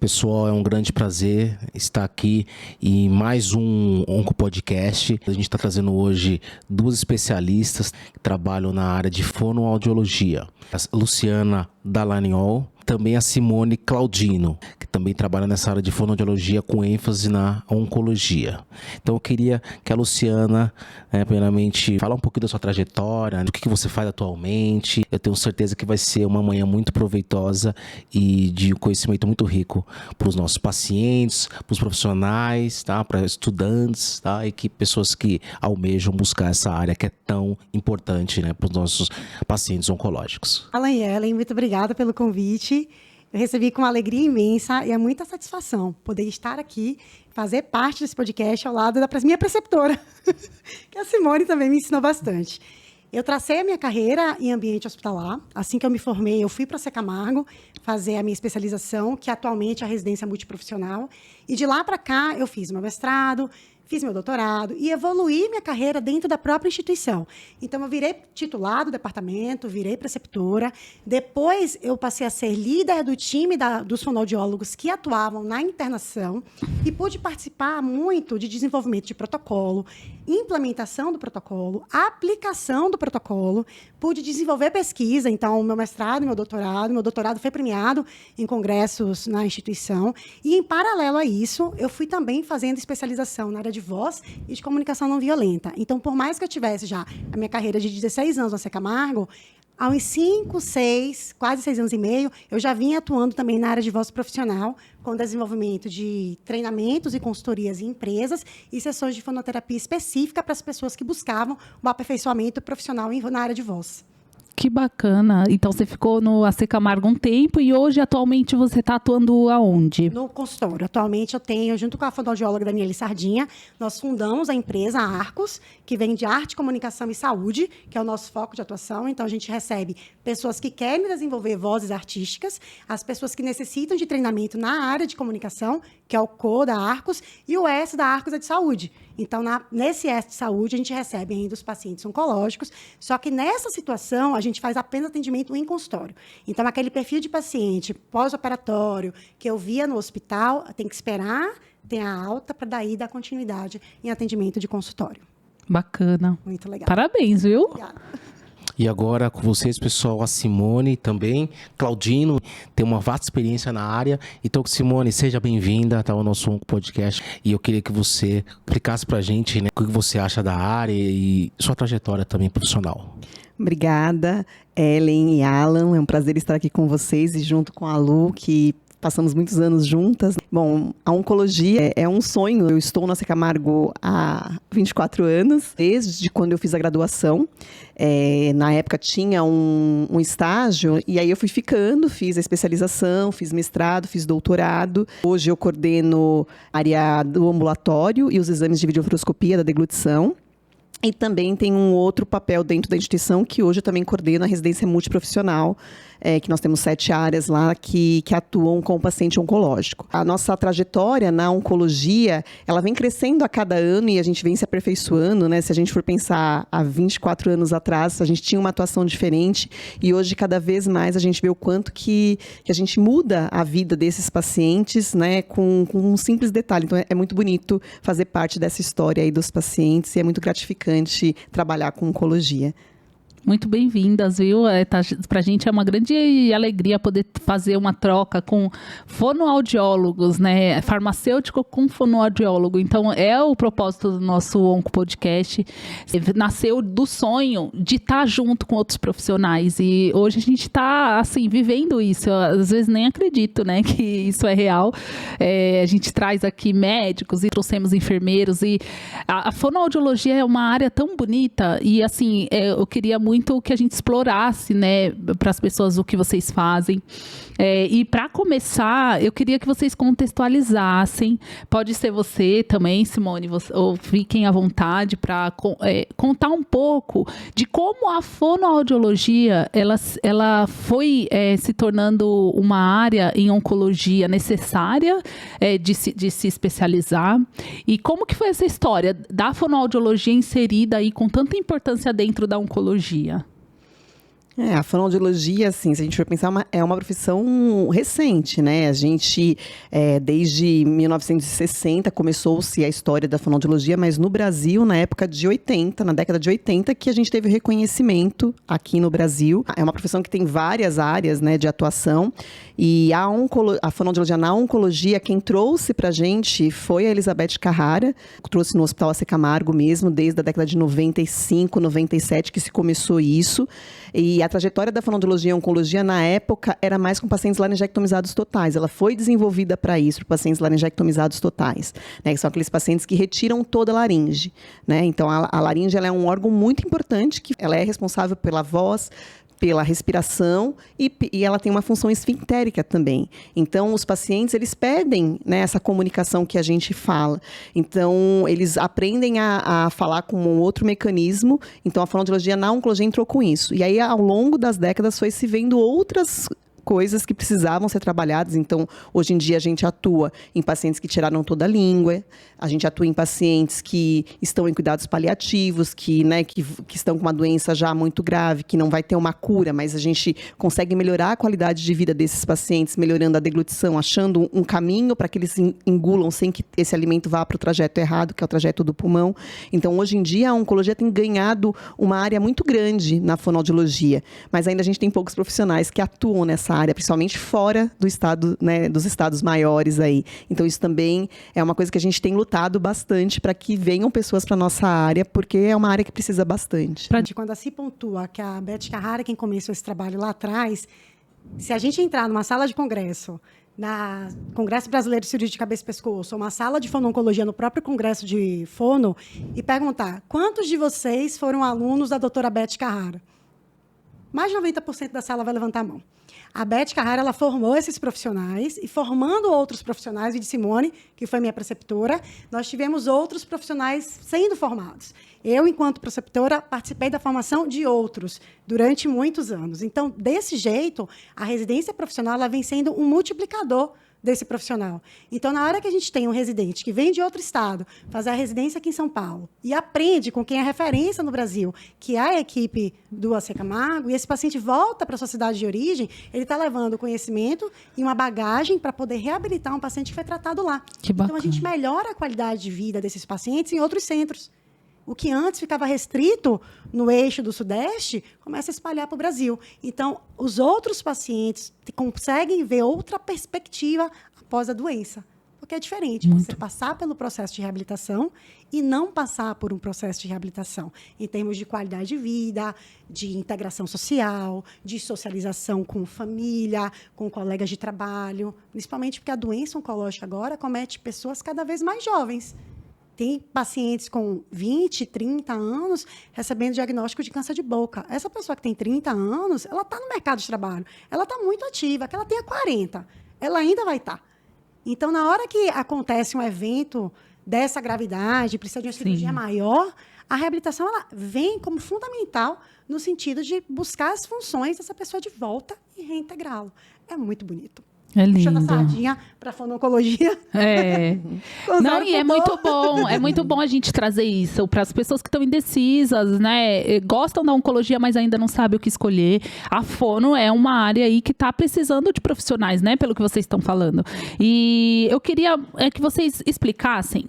Pessoal, é um grande prazer estar aqui em mais um Oncopodcast. A gente está trazendo hoje duas especialistas que trabalham na área de fonoaudiologia. A Luciana Dallagnol, também a Simone Claudino, que também trabalha nessa área de fonoaudiologia com ênfase na oncologia. Então eu queria que a Luciana, primeiramente, fale um pouquinho da sua trajetória, do que você faz atualmente. Eu tenho certeza que vai ser uma manhã muito proveitosa e de conhecimento muito rico para os nossos pacientes, para os profissionais, tá? Para estudantes, tá? E que pessoas que almejam buscar essa área que é tão importante, né, para os nossos pacientes oncológicos. Fala, Ellen, muito obrigada pelo convite. Eu recebi com uma alegria imensa e é muita satisfação poder estar aqui, fazer parte desse podcast ao lado da minha preceptora, que a Simone também me ensinou bastante. Eu tracei a minha carreira em ambiente hospitalar. Assim que eu me formei, eu fui para a Secamargo fazer a minha especialização, que atualmente é a residência multiprofissional. E de lá para cá, eu fiz meu mestrado, fiz meu doutorado e evoluí minha carreira dentro da própria instituição. Então, eu virei titular do departamento, virei preceptora. Depois, eu passei a ser líder do time dos fonoaudiólogos que atuavam na internação e pude participar muito de desenvolvimento de protocolo, implementação do protocolo, aplicação do protocolo. Pude desenvolver pesquisa, então, meu mestrado e meu doutorado foi premiado em congressos na instituição. E, em paralelo a isso, eu fui também fazendo especialização na área de voz e de comunicação não violenta. Então, por mais que eu tivesse já a minha carreira de 16 anos na Secamargo, há uns 5, 6, quase 6 anos e meio, eu já vinha atuando também na área de voz profissional, com desenvolvimento de treinamentos e consultorias em empresas e sessões de fonoterapia específica para as pessoas que buscavam o aperfeiçoamento profissional na área de voz. Que bacana. Então, você ficou no AC Camargo um tempo e hoje, atualmente, você está atuando aonde? No consultório. Atualmente, eu tenho, junto com a fonoaudióloga Daniele Sardinha, nós fundamos a empresa Arcos, que vem de arte, comunicação e saúde, que é o nosso foco de atuação. Então, a gente recebe pessoas que querem desenvolver vozes artísticas, as pessoas que necessitam de treinamento na área de comunicação, que é o CO da Arcos, e o S da Arcos é de saúde. Então, nesse S de saúde, a gente recebe ainda os pacientes oncológicos, só que nessa situação, a gente faz apenas atendimento em consultório. Então, aquele perfil de paciente pós-operatório que eu via no hospital, tem que esperar ter a alta para daí dar continuidade em atendimento de consultório. Bacana. Muito legal. Parabéns, viu? Obrigada. E agora com vocês, pessoal, a Simone também, Claudino, tem uma vasta experiência na área. Então, Simone, seja bem-vinda ao nosso podcast. E eu queria que você explicasse pra gente, né, o que você acha da área e sua trajetória também profissional. Obrigada, Ellen e Alan. É um prazer estar aqui com vocês e junto com a Lu, que passamos muitos anos juntas. Bom, a oncologia é um sonho. Eu estou na Secamargo há 24 anos, desde quando eu fiz a graduação. Na época tinha um estágio, e aí eu fui ficando, fiz a especialização, fiz mestrado, fiz doutorado. Hoje eu coordeno a área do ambulatório e os exames de videofluoroscopia da deglutição. E também tem um outro papel dentro da instituição, que hoje eu também coordeno a residência multiprofissional, que nós temos 7 áreas lá que atuam com o paciente oncológico. A nossa trajetória na oncologia, ela vem crescendo a cada ano e a gente vem se aperfeiçoando, né? Se a gente for pensar há 24 anos atrás, a gente tinha uma atuação diferente e hoje, cada vez mais, a gente vê o quanto que a gente muda a vida desses pacientes, né? Com um simples detalhe. Então, é muito bonito fazer parte dessa história aí dos pacientes e é muito gratificante trabalhar com oncologia. Muito bem-vindas, viu? Pra gente é uma grande alegria poder fazer uma troca com fonoaudiólogos, né? Farmacêutico com fonoaudiólogo. Então, é o propósito do nosso Oncopodcast. Nasceu do sonho de estar junto com outros profissionais. E hoje a gente está, assim, vivendo isso. Eu, às vezes, nem acredito, né, que isso é real. A gente traz aqui médicos e trouxemos enfermeiros. E a fonoaudiologia é uma área tão bonita. E, assim, eu queria muito que a gente explorasse, né, para as pessoas o que vocês fazem. E para começar, eu queria que vocês contextualizassem. Pode ser você também, Simone, ou fiquem à vontade para contar um pouco de como a fonoaudiologia ela foi se tornando uma área em oncologia necessária de se especializar. E como que foi essa história da fonoaudiologia inserida aí com tanta importância dentro da oncologia? A fonoaudiologia, assim, se a gente for pensar, é uma profissão recente, né? A gente, desde 1960, começou-se a história da fonoaudiologia, mas no Brasil, na década de 80, que a gente teve o reconhecimento aqui no Brasil. É uma profissão que tem várias áreas, né, de atuação, e a fonoaudiologia na oncologia, quem trouxe pra gente foi a Elizabeth Carrara, que trouxe no Hospital AC Camargo mesmo, desde a década de 95, 97, que se começou isso. E a trajetória da fonoaudiologia e oncologia, na época, era mais com pacientes laringectomizados totais. Ela foi desenvolvida para isso, para pacientes laringectomizados totais, né? Que são aqueles pacientes que retiram toda a laringe, né? Então, a laringe ela é um órgão muito importante, que ela é responsável pela voz, pela respiração e ela tem uma função esfintérica também. Então, os pacientes, eles perdem, né, essa comunicação que a gente fala. Então, eles aprendem a falar com um outro mecanismo. Então, a fonoaudiologia na oncologia entrou com isso. E aí, ao longo das décadas, foi se vendo outras coisas que precisavam ser trabalhadas. Então, hoje em dia, a gente atua em pacientes que tiraram toda a língua, a gente atua em pacientes que estão em cuidados paliativos, que estão com uma doença já muito grave, que não vai ter uma cura, mas a gente consegue melhorar a qualidade de vida desses pacientes, melhorando a deglutição, achando um caminho para que eles engulam sem que esse alimento vá para o trajeto errado, que é o trajeto do pulmão. Então, hoje em dia, a oncologia tem ganhado uma área muito grande na fonoaudiologia, mas ainda a gente tem poucos profissionais que atuam nessa área, principalmente fora do estado, né, dos estados maiores aí. Então, isso também é uma coisa que a gente tem lutado bastante para que venham pessoas para a nossa área, porque é uma área que precisa bastante. Quando se pontua que a Beth Carrara, quem começou esse trabalho lá atrás, se a gente entrar numa sala de congresso, na Congresso Brasileiro de Cirurgia de Cabeça e Pescoço, ou uma sala de fono-oncologia no próprio Congresso de Fono, e perguntar, quantos de vocês foram alunos da doutora Beth Carrara? Mais de 90% da sala vai levantar a mão. A Beth Carrara, ela formou esses profissionais, e formando outros profissionais, e de Simone, que foi minha preceptora, nós tivemos outros profissionais sendo formados. Eu, enquanto preceptora, participei da formação de outros durante muitos anos. Então, desse jeito, a residência profissional ela vem sendo um multiplicador desse profissional. Então, na hora que a gente tem um residente que vem de outro estado, fazer a residência aqui em São Paulo, e aprende com quem é referência no Brasil, que é a equipe do AC Camargo, e esse paciente volta para a sua cidade de origem, ele está levando conhecimento e uma bagagem para poder reabilitar um paciente que foi tratado lá. Que bacana. Então, a gente melhora a qualidade de vida desses pacientes em outros centros. O que antes ficava restrito no eixo do Sudeste, começa a espalhar para o Brasil. Então, os outros pacientes conseguem ver outra perspectiva após a doença. Porque é diferente você passar pelo processo de reabilitação e não passar por um processo de reabilitação. Em termos de qualidade de vida, de integração social, de socialização com família, com colegas de trabalho. Principalmente porque a doença oncológica agora comete pessoas cada vez mais jovens. Tem pacientes com 20, 30 anos recebendo diagnóstico de câncer de boca. Essa pessoa que tem 30 anos, ela está no mercado de trabalho. Ela está muito ativa. Que ela tenha 40, ela ainda vai estar. Então, na hora que acontece um evento dessa gravidade, precisa de uma cirurgia maior, a reabilitação ela vem como fundamental no sentido de buscar as funções dessa pessoa de volta e reintegrá-lo. É muito bonito. É lindo. Puxando a sardinha para a fono-oncologia. É. Não, e é muito bom a gente trazer isso para as pessoas que estão indecisas, né? Gostam da oncologia, mas ainda não sabem o que escolher. A fono é uma área aí que está precisando de profissionais, né? Pelo que vocês estão falando. E eu queria que vocês explicassem,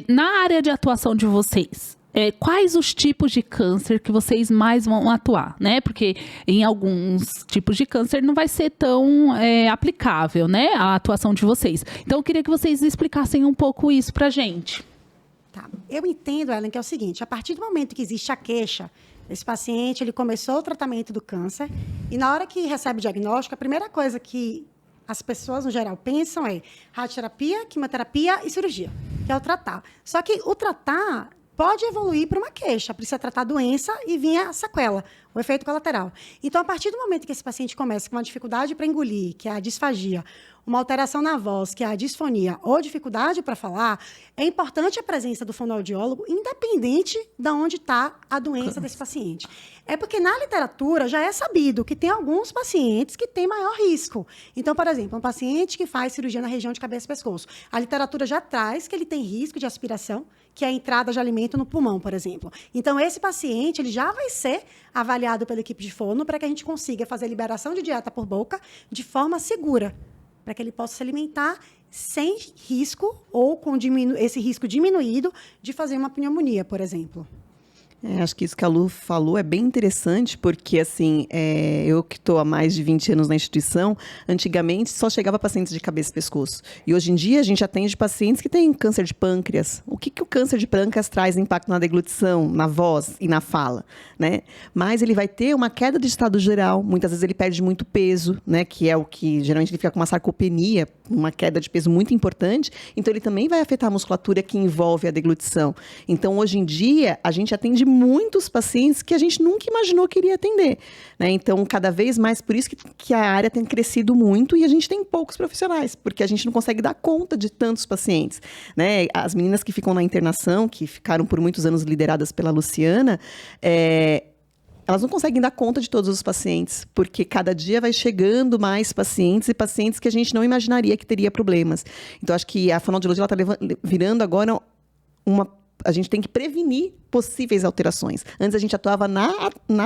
na área de atuação de vocês, quais os tipos de câncer que vocês mais vão atuar, né? Porque em alguns tipos de câncer não vai ser tão aplicável, né? A atuação de vocês. Então, eu queria que vocês explicassem um pouco isso pra gente. Tá. Eu entendo, Ellen, que é o seguinte, a partir do momento que existe a queixa, esse paciente, ele começou o tratamento do câncer, e na hora que recebe o diagnóstico, a primeira coisa que as pessoas, no geral, pensam é radioterapia, quimioterapia e cirurgia, que é o tratar. Só que o tratar pode evoluir para uma queixa, precisa tratar a doença e vir a sequela, o efeito colateral. Então, a partir do momento que esse paciente começa com uma dificuldade para engolir, que é a disfagia, uma alteração na voz, que é a disfonia ou dificuldade para falar, é importante a presença do fonoaudiólogo, independente de onde está a doença desse paciente. É porque na literatura já é sabido que tem alguns pacientes que têm maior risco. Então, por exemplo, um paciente que faz cirurgia na região de cabeça e pescoço, a literatura já traz que ele tem risco de aspiração, que é a entrada de alimento no pulmão, por exemplo. Então, esse paciente ele já vai ser avaliado pela equipe de fono para que a gente consiga fazer liberação de dieta por boca de forma segura, para que ele possa se alimentar sem risco ou com esse risco diminuído de fazer uma pneumonia, por exemplo. Acho que isso que a Lu falou é bem interessante, porque assim, eu que estou há mais de 20 anos na instituição, antigamente só chegava pacientes de cabeça e pescoço. E hoje em dia a gente atende pacientes que têm câncer de pâncreas. O que o câncer de pâncreas traz impacto na deglutição, na voz e na fala, né? Mas ele vai ter uma queda de estado geral, muitas vezes ele perde muito peso, né? Que é o que geralmente ele fica com uma sarcopenia, uma queda de peso muito importante. Então ele também vai afetar a musculatura que envolve a deglutição. Então hoje em dia a gente atende muitos pacientes que a gente nunca imaginou que iria atender, né? Então, cada vez mais, por isso que a área tem crescido muito e a gente tem poucos profissionais, porque a gente não consegue dar conta de tantos pacientes, né? As meninas que ficam na internação, que ficaram por muitos anos lideradas pela Luciana, elas não conseguem dar conta de todos os pacientes, porque cada dia vai chegando mais pacientes e pacientes que a gente não imaginaria que teria problemas. Então, acho que a fonoaudiologia está virando agora a gente tem que prevenir possíveis alterações. Antes a gente atuava na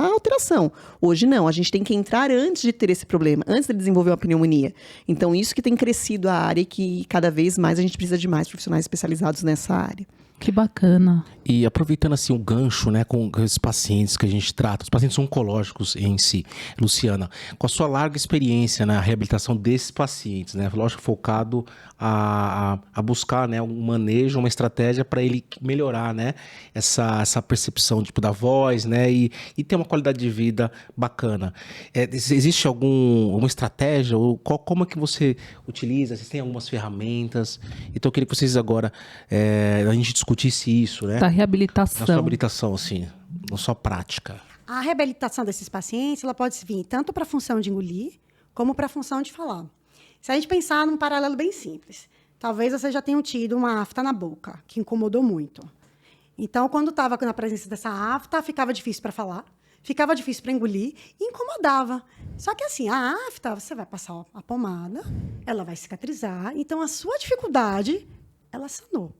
alteração. Hoje não, a gente tem que entrar antes de ter esse problema, antes de desenvolver uma pneumonia. Então isso que tem crescido a área e que cada vez mais a gente precisa de mais profissionais especializados nessa área. Que bacana. E aproveitando assim o gancho, né, com esses pacientes que a gente trata, os pacientes oncológicos em si, Luciana, com a sua larga experiência na reabilitação desses pacientes, né, lógico, focado a buscar, né, um manejo, uma estratégia para ele melhorar, né, essa percepção tipo da voz, né, e ter uma qualidade de vida bacana. Existe alguma estratégia ou como é que você utiliza? Vocês têm algumas ferramentas? Então eu queria que vocês agora a gente discutisse isso, né? Da reabilitação. Na sua habilitação, assim, na sua prática. A reabilitação desses pacientes, ela pode vir tanto para a função de engolir, como para a função de falar. Se a gente pensar num paralelo bem simples, talvez vocês já tenham tido uma afta na boca, que incomodou muito. Então, quando estava na presença dessa afta, ficava difícil para falar, ficava difícil para engolir e incomodava. Só que assim, a afta, você vai passar a pomada, ela vai cicatrizar, então a sua dificuldade, ela sanou.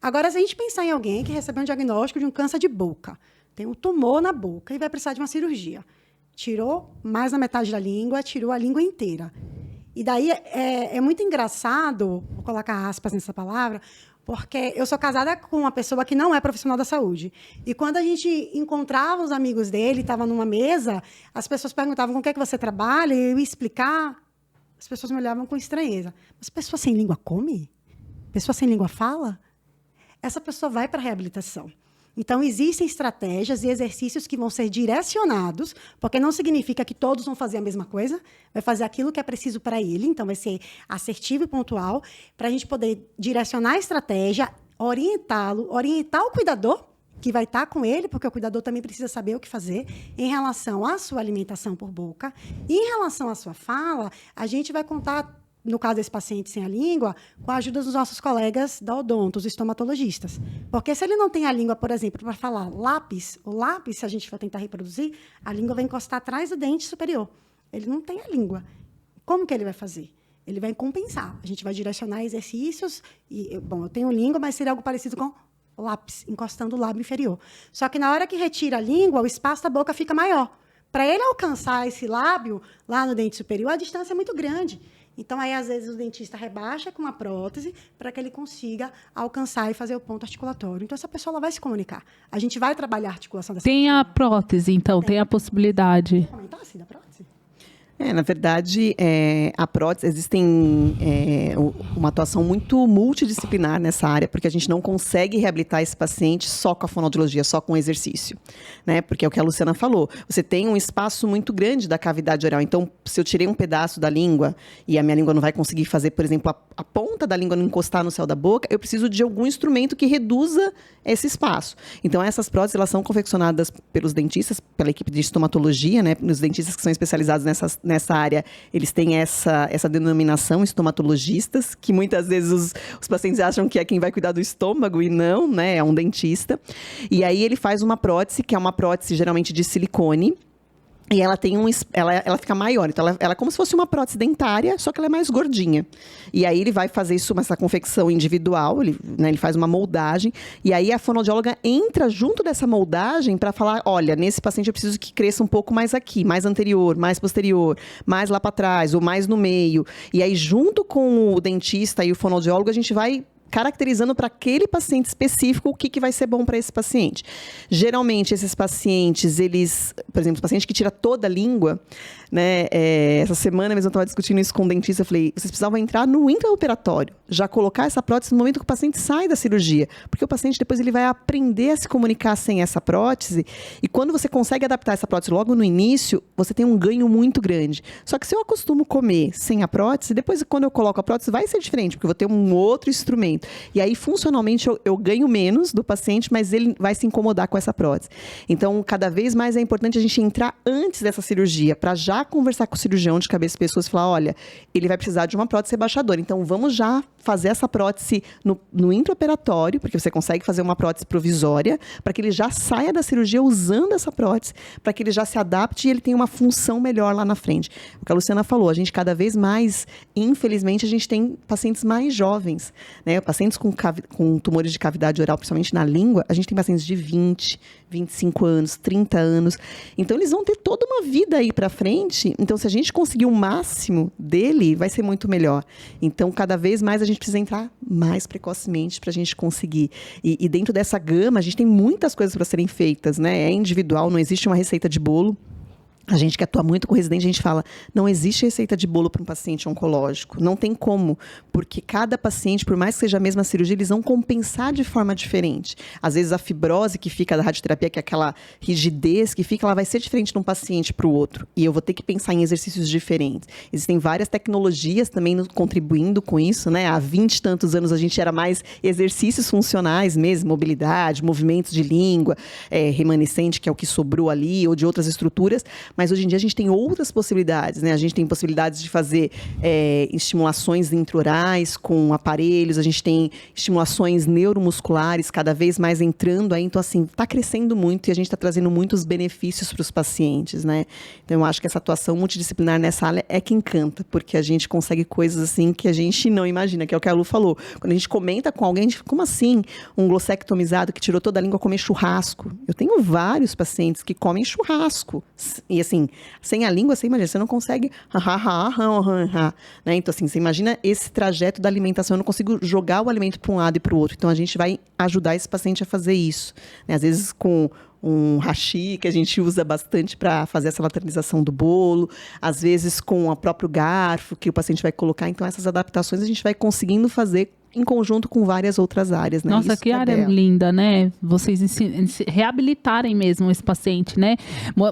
Agora, se a gente pensar em alguém que recebeu um diagnóstico de um câncer de boca, tem um tumor na boca e vai precisar de uma cirurgia. Tirou mais da metade da língua, tirou a língua inteira. E daí é muito engraçado, vou colocar aspas nessa palavra, porque eu sou casada com uma pessoa que não é profissional da saúde. E quando a gente encontrava os amigos dele, estava numa mesa, as pessoas perguntavam com o que é que você trabalha, e eu ia explicar, as pessoas me olhavam com estranheza. Mas pessoa sem língua come? Pessoa sem língua fala? Essa pessoa vai para a reabilitação. Então, existem estratégias e exercícios que vão ser direcionados, porque não significa que todos vão fazer a mesma coisa, vai fazer aquilo que é preciso para ele, então vai ser assertivo e pontual, para a gente poder direcionar a estratégia, orientá-lo, orientar o cuidador, que vai estar com ele, porque o cuidador também precisa saber o que fazer em relação à sua alimentação por boca. E em relação à sua fala, a gente vai contar, no caso desse paciente sem a língua, com a ajuda dos nossos colegas da odonto, os estomatologistas. Porque se ele não tem a língua, por exemplo, para falar lápis, o lápis, se a gente for tentar reproduzir, a língua vai encostar atrás do dente superior. Ele não tem a língua. Como que ele vai fazer? Ele vai compensar. A gente vai direcionar exercícios. Eu tenho língua, mas seria algo parecido com lápis, encostando o lábio inferior. Só que na hora que retira a língua, o espaço da boca fica maior. Para ele alcançar esse lábio lá no dente superior, a distância é muito grande. Então, aí, às vezes, o dentista rebaixa com uma prótese para que ele consiga alcançar e fazer o ponto articulatório. Então, essa pessoa ela vai se comunicar. A gente vai trabalhar a articulação dessa Tem a prótese, então, tem a possibilidade. Vou comentar assim da prótese? Na verdade, a prótese, existem uma atuação muito multidisciplinar nessa área, porque a gente não consegue reabilitar esse paciente só com a fonoaudiologia, só com exercício, né? Porque é o que a Luciana falou, você tem um espaço muito grande da cavidade oral, então, se eu tirei um pedaço da língua e a minha língua não vai conseguir fazer, por exemplo, a ponta da língua não encostar no céu da boca, eu preciso de algum instrumento que reduza esse espaço. Então, essas próteses, elas são confeccionadas pelos dentistas, pela equipe de estomatologia, né? Os dentistas que são especializados nessa área, eles têm essa denominação, estomatologistas, que muitas vezes os pacientes acham que é quem vai cuidar do estômago e não, né? É um dentista. E aí ele faz uma prótese, que é uma prótese geralmente de silicone, e ela tem ela fica maior, então ela é como se fosse uma prótese dentária, só que ela é mais gordinha. E aí ele vai fazer essa confecção individual, ele faz uma moldagem, e aí a fonoaudióloga entra junto dessa moldagem para falar, olha, nesse paciente eu preciso que cresça um pouco mais aqui, mais anterior, mais posterior, mais lá para trás, ou mais no meio. E aí junto com o dentista e o fonoaudiólogo, a gente vai caracterizando para aquele paciente específico o que vai ser bom para esse paciente. Geralmente, esses pacientes, por exemplo, o paciente que tira toda a língua, né? Essa semana mesmo eu estava discutindo isso com o dentista, eu falei, vocês precisavam entrar no intraoperatório, já colocar essa prótese no momento que o paciente sai da cirurgia, porque o paciente depois ele vai aprender a se comunicar sem essa prótese, e quando você consegue adaptar essa prótese logo no início, você tem um ganho muito grande. Só que se eu acostumo comer sem a prótese, depois quando eu coloco a prótese vai ser diferente, porque eu vou ter um outro instrumento. E aí, funcionalmente, eu ganho menos do paciente, mas ele vai se incomodar com essa prótese. Então, cada vez mais é importante a gente entrar antes dessa cirurgia, para já conversar com o cirurgião de cabeça e pescoço e falar, olha, ele vai precisar de uma prótese rebaixadora. Então, vamos já fazer essa prótese no intraoperatório, porque você consegue fazer uma prótese provisória, para que ele já saia da cirurgia usando essa prótese, para que ele já se adapte e ele tenha uma função melhor lá na frente. O que a Luciana falou, a gente cada vez mais, infelizmente, a gente tem pacientes mais jovens, né? Pacientes com tumores de cavidade oral, principalmente na língua, a gente tem pacientes de 20, 25 anos, 30 anos. Então, eles vão ter toda uma vida aí para frente. Então, se a gente conseguir o máximo dele, vai ser muito melhor. Então, cada vez mais a gente precisa entrar mais precocemente para a gente conseguir. E dentro dessa gama, a gente tem muitas coisas para serem feitas, né? É individual, não existe uma receita de bolo. A gente que atua muito com residente, a gente fala, não existe receita de bolo para um paciente oncológico. Não tem como, porque cada paciente, por mais que seja a mesma cirurgia, eles vão compensar de forma diferente. Às vezes a fibrose que fica da radioterapia, que é aquela rigidez que fica, ela vai ser diferente de um paciente para o outro. E eu vou ter que pensar em exercícios diferentes. Existem várias tecnologias também contribuindo com isso, né? Há 20 e tantos anos a gente era mais exercícios funcionais mesmo, mobilidade, movimentos de língua, remanescente, que é o que sobrou ali, ou de outras estruturas. Mas hoje em dia a gente tem outras possibilidades, né? A gente tem possibilidades de fazer estimulações intraorais com aparelhos, a gente tem estimulações neuromusculares cada vez mais entrando aí. Então, assim, está crescendo muito e a gente está trazendo muitos benefícios para os pacientes, né? Então, eu acho que essa atuação multidisciplinar nessa área é que encanta, porque a gente consegue coisas assim que a gente não imagina, que é o que a Lu falou. Quando a gente comenta com alguém, a gente fica, como assim? Um glossectomizado que tirou toda a língua comer churrasco. Eu tenho vários pacientes que comem churrasco. E assim, sem a língua, você imagina, você não consegue né? Então assim, você imagina esse trajeto da alimentação, eu não consigo jogar o alimento para um lado e para o outro, então a gente vai ajudar esse paciente a fazer isso, né? Às vezes com um hashi, que a gente usa bastante para fazer essa lateralização do bolo, às vezes com o próprio garfo que o paciente vai colocar, então essas adaptações a gente vai conseguindo fazer em conjunto com várias outras áreas, né? Nossa, isso que área linda, né? Vocês reabilitarem mesmo esse paciente, né?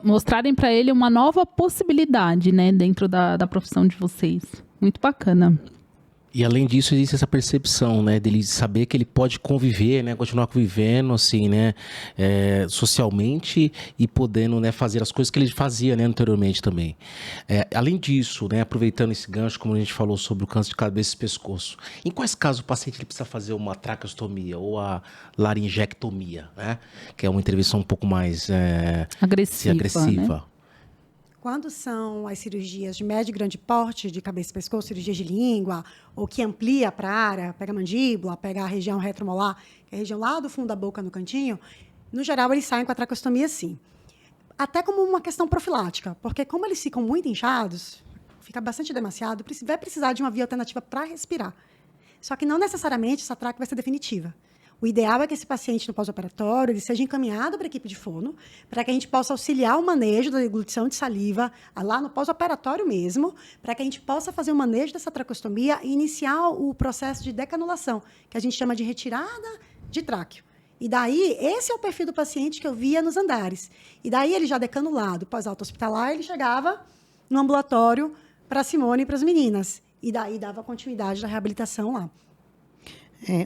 Mostrarem para ele uma nova possibilidade, né? Dentro da profissão de vocês. Muito bacana. E além disso, existe essa percepção, né, dele saber que ele pode conviver, né, continuar convivendo, assim, né, socialmente e podendo, né, fazer as coisas que ele fazia, né, anteriormente também. Além disso, né, aproveitando esse gancho, como a gente falou sobre o câncer de cabeça e pescoço, em quais casos o paciente ele precisa fazer uma traqueostomia ou a laringectomia, né, que é uma intervenção um pouco mais agressiva. Né? Quando são as cirurgias de médio e grande porte, de cabeça e pescoço, cirurgia de língua, ou que amplia para a área, pega a mandíbula, pega a região retromolar, que é a região lá do fundo da boca, no cantinho, no geral, eles saem com a traqueostomia, sim. Até como uma questão profilática, porque como eles ficam muito inchados, fica bastante demasiado, vai precisar de uma via alternativa para respirar. Só que não necessariamente essa traque vai ser definitiva. O ideal é que esse paciente, no pós-operatório, ele seja encaminhado para a equipe de fono, para que a gente possa auxiliar o manejo da deglutição de saliva, lá no pós-operatório mesmo, para que a gente possa fazer o manejo dessa traqueostomia e iniciar o processo de decanulação, que a gente chama de retirada de tráqueo. E daí, esse é o perfil do paciente que eu via nos andares. E daí, ele já decanulado, pós-alta hospitalar, ele chegava no ambulatório para a Simone e para as meninas. E daí, dava continuidade da reabilitação lá.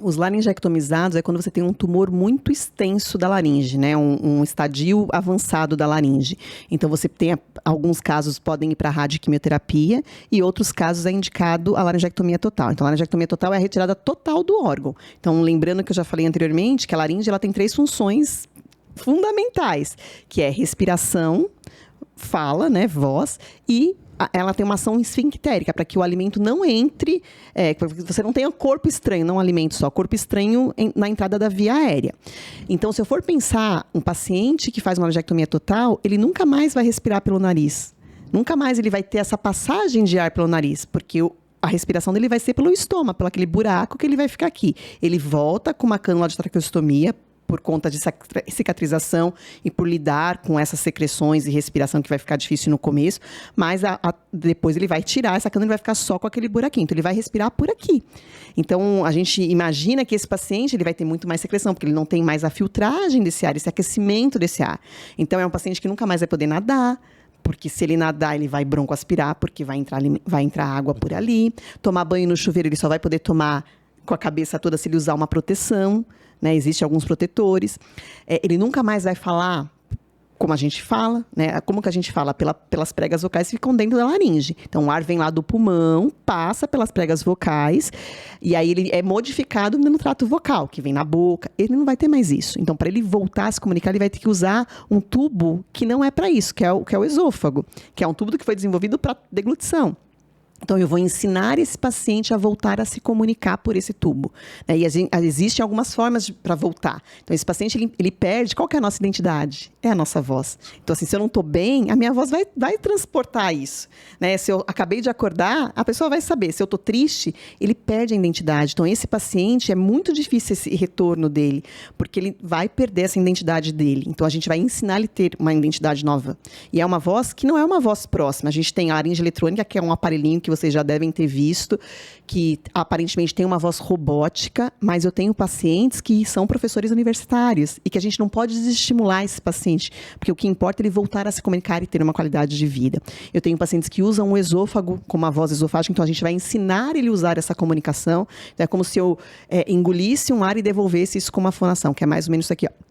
Os laringectomizados é quando você tem um tumor muito extenso da laringe, né? Um estadio avançado da laringe. Então, você tem, alguns casos podem ir para radioquimioterapia e outros casos é indicado a laringectomia total. Então, a laringectomia total é a retirada total do órgão. Então, lembrando que eu já falei anteriormente que a laringe ela tem 3 funções fundamentais, que é respiração, fala, né, voz, e ela tem uma ação esfinctérica, para que o alimento não entre, para que você não tenha corpo estranho, não alimento só, corpo estranho na entrada da via aérea. Então, se eu for pensar, um paciente que faz uma laringectomia total, ele nunca mais vai respirar pelo nariz. Nunca mais ele vai ter essa passagem de ar pelo nariz, porque a respiração dele vai ser pelo estômago, pelo aquele buraco que ele vai ficar aqui. Ele volta com uma cânula de traqueostomia, por conta de cicatrização e por lidar com essas secreções e respiração que vai ficar difícil no começo, mas depois ele vai tirar essa cânula e vai ficar só com aquele buraquinho, então ele vai respirar por aqui. Então, a gente imagina que esse paciente ele vai ter muito mais secreção, porque ele não tem mais a filtragem desse ar, esse aquecimento desse ar. Então, é um paciente que nunca mais vai poder nadar, porque se ele nadar, ele vai broncoaspirar, porque vai entrar água por ali. Tomar banho no chuveiro, ele só vai poder tomar com a cabeça toda se ele usar uma proteção, né? Existem alguns protetores. Ele nunca mais vai falar como a gente fala, né? Como que a gente fala? Pelas pregas vocais que ficam dentro da laringe. Então, o ar vem lá do pulmão, passa pelas pregas vocais, e aí ele é modificado no trato vocal, que vem na boca. Ele não vai ter mais isso. Então, para ele voltar a se comunicar, ele vai ter que usar um tubo que não é para isso, que é o esôfago, que é um tubo que foi desenvolvido para deglutição. Então, eu vou ensinar esse paciente a voltar a se comunicar por esse tubo. E existem algumas formas para voltar. Então, esse paciente, ele perde... Qual que é a nossa identidade? É a nossa voz. Então, assim, se eu não estou bem, a minha voz vai transportar isso. Né? Se eu acabei de acordar, a pessoa vai saber. Se eu estou triste, ele perde a identidade. Então, esse paciente, é muito difícil esse retorno dele, porque ele vai perder essa identidade dele. Então, a gente vai ensinar ele a ter uma identidade nova. E é uma voz que não é uma voz próxima. A gente tem a laringe eletrônica, que é um aparelhinho que vocês já devem ter visto, que aparentemente tem uma voz robótica, mas eu tenho pacientes que são professores universitários e que a gente não pode desestimular esse paciente, porque o que importa é ele voltar a se comunicar e ter uma qualidade de vida. Eu tenho pacientes que usam o esôfago como a voz esofágica, então a gente vai ensinar ele a usar essa comunicação. Então, é como se eu engolisse um ar e devolvesse isso com uma fonação, que é mais ou menos isso aqui, ó.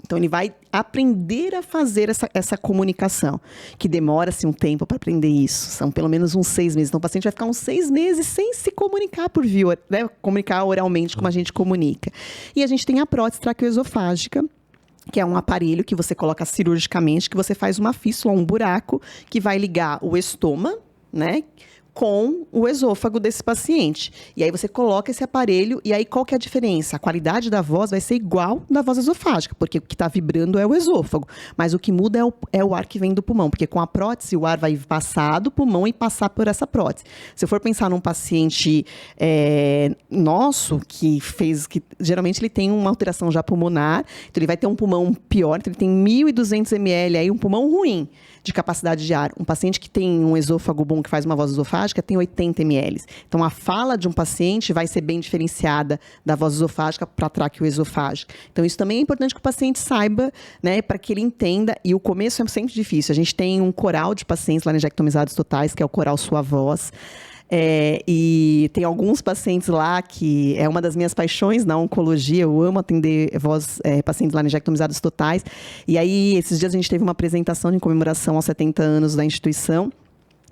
Então, ele vai aprender a fazer essa comunicação, que demora-se um tempo para aprender isso. São pelo menos uns 6 meses. Então, o paciente vai ficar uns 6 meses sem se comunicar por via, né? Comunicar oralmente como a gente comunica. E a gente tem a prótese traqueoesofágica, que é um aparelho que você coloca cirurgicamente, que você faz uma fístula, um buraco, que vai ligar o estômago, né, com o esôfago desse paciente. E aí você coloca esse aparelho, e aí qual que é a diferença? A qualidade da voz vai ser igual da voz esofágica, porque o que está vibrando é o esôfago, mas o que muda é o ar que vem do pulmão, porque com a prótese o ar vai passar do pulmão e passar por essa prótese. Se eu for pensar num paciente nosso, que geralmente ele tem uma alteração já pulmonar, então ele vai ter um pulmão pior, então ele tem 1.200 ml, aí um pulmão ruim de capacidade de ar. Um paciente que tem um esôfago bom, que faz uma voz esofágica, tem 80 ml. Então, a fala de um paciente vai ser bem diferenciada da voz esofágica para a traqueoesofágica. Então, isso também é importante que o paciente saiba, né, para que ele entenda. E o começo é sempre difícil. A gente tem um coral de pacientes laringectomizados totais, que é o coral Sua Voz. E tem alguns pacientes lá que é uma das minhas paixões na oncologia. Eu amo atender pacientes laringectomizados totais. E aí, esses dias a gente teve uma apresentação em comemoração aos 70 anos da instituição.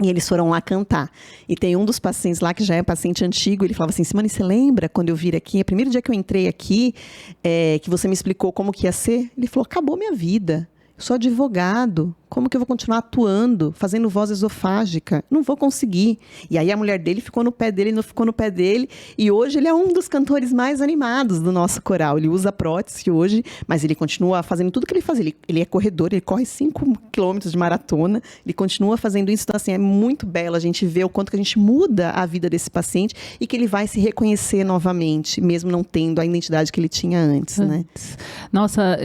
E eles foram lá cantar. E tem um dos pacientes lá que já é paciente antigo. Ele falava assim: Simone, você lembra quando eu vim aqui? O primeiro dia que eu entrei aqui, que você me explicou como que ia ser? Ele falou: acabou minha vida. Eu sou advogado. Como que eu vou continuar atuando, fazendo voz esofágica? Não vou conseguir. E aí a mulher dele ficou no pé dele, não ficou no pé dele. E hoje ele é um dos cantores mais animados do nosso coral. Ele usa prótese hoje, mas ele continua fazendo tudo que ele faz. Ele é corredor, ele corre 5 quilômetros de maratona. Ele continua fazendo isso. Então, assim, é muito belo a gente ver o quanto que a gente muda a vida desse paciente e que ele vai se reconhecer novamente, mesmo não tendo a identidade que ele tinha antes, né? Nossa,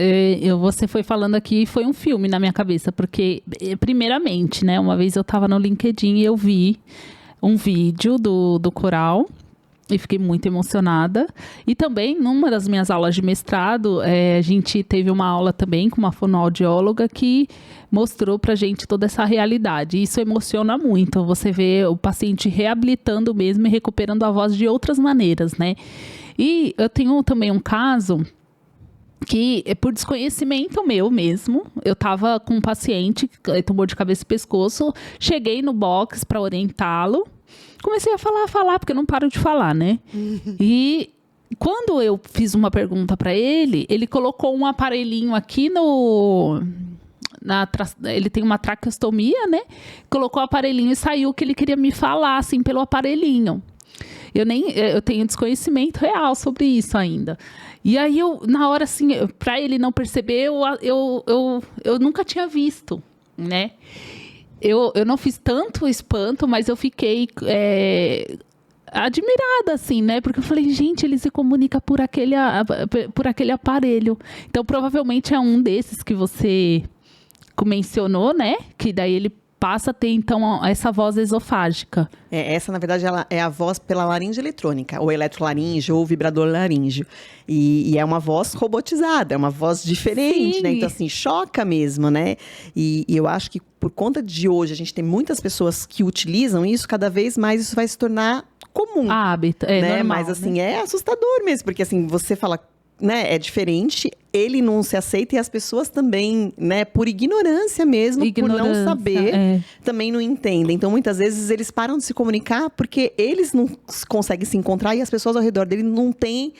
você foi falando aqui, foi um filme na minha cabeça, porque primeiramente, né, uma vez eu estava no LinkedIn e eu vi um vídeo do coral E fiquei muito emocionada. E também, numa das minhas aulas de mestrado, a gente teve uma aula também com uma fonoaudióloga que mostrou pra gente toda essa realidade. Isso emociona muito. Você vê o paciente reabilitando mesmo e recuperando a voz de outras maneiras, né? E eu tenho também um caso que, por desconhecimento meu mesmo, eu estava com um paciente que tomou de cabeça e pescoço, cheguei no box para orientá-lo, comecei a falar, porque eu não paro de falar, né? E quando eu fiz uma pergunta para ele, ele colocou um aparelhinho aqui ele tem uma traqueostomia, né? Colocou o aparelhinho e saiu o que ele queria me falar, assim, pelo aparelhinho. Eu tenho desconhecimento real sobre isso ainda. E aí, na hora, assim, para ele não perceber, eu nunca tinha visto, né? Eu não fiz tanto espanto, mas eu fiquei admirada, assim, né? Porque eu falei, gente, ele se comunica por aquele aparelho. Então, provavelmente é um desses que você mencionou, né? Que daí ele passa a ter, então, essa voz esofágica. Essa, na verdade, ela é a voz pela laringe eletrônica, ou eletrolaringe, ou vibrador laríngeo. E é uma voz robotizada, é uma voz diferente, Sim. né? Então, assim, choca mesmo, né? E eu acho que, por conta de hoje, a gente tem muitas pessoas que utilizam isso, cada vez mais isso vai se tornar comum. Hábito, né? normal, Mas, assim, né? é assustador mesmo, porque, assim, você fala, né, é diferente, ele não se aceita e as pessoas também, né, por ignorância mesmo, por não saber, também não entendem. Então, muitas vezes, eles param de se comunicar porque eles não conseguem se encontrar e as pessoas ao redor dele não têm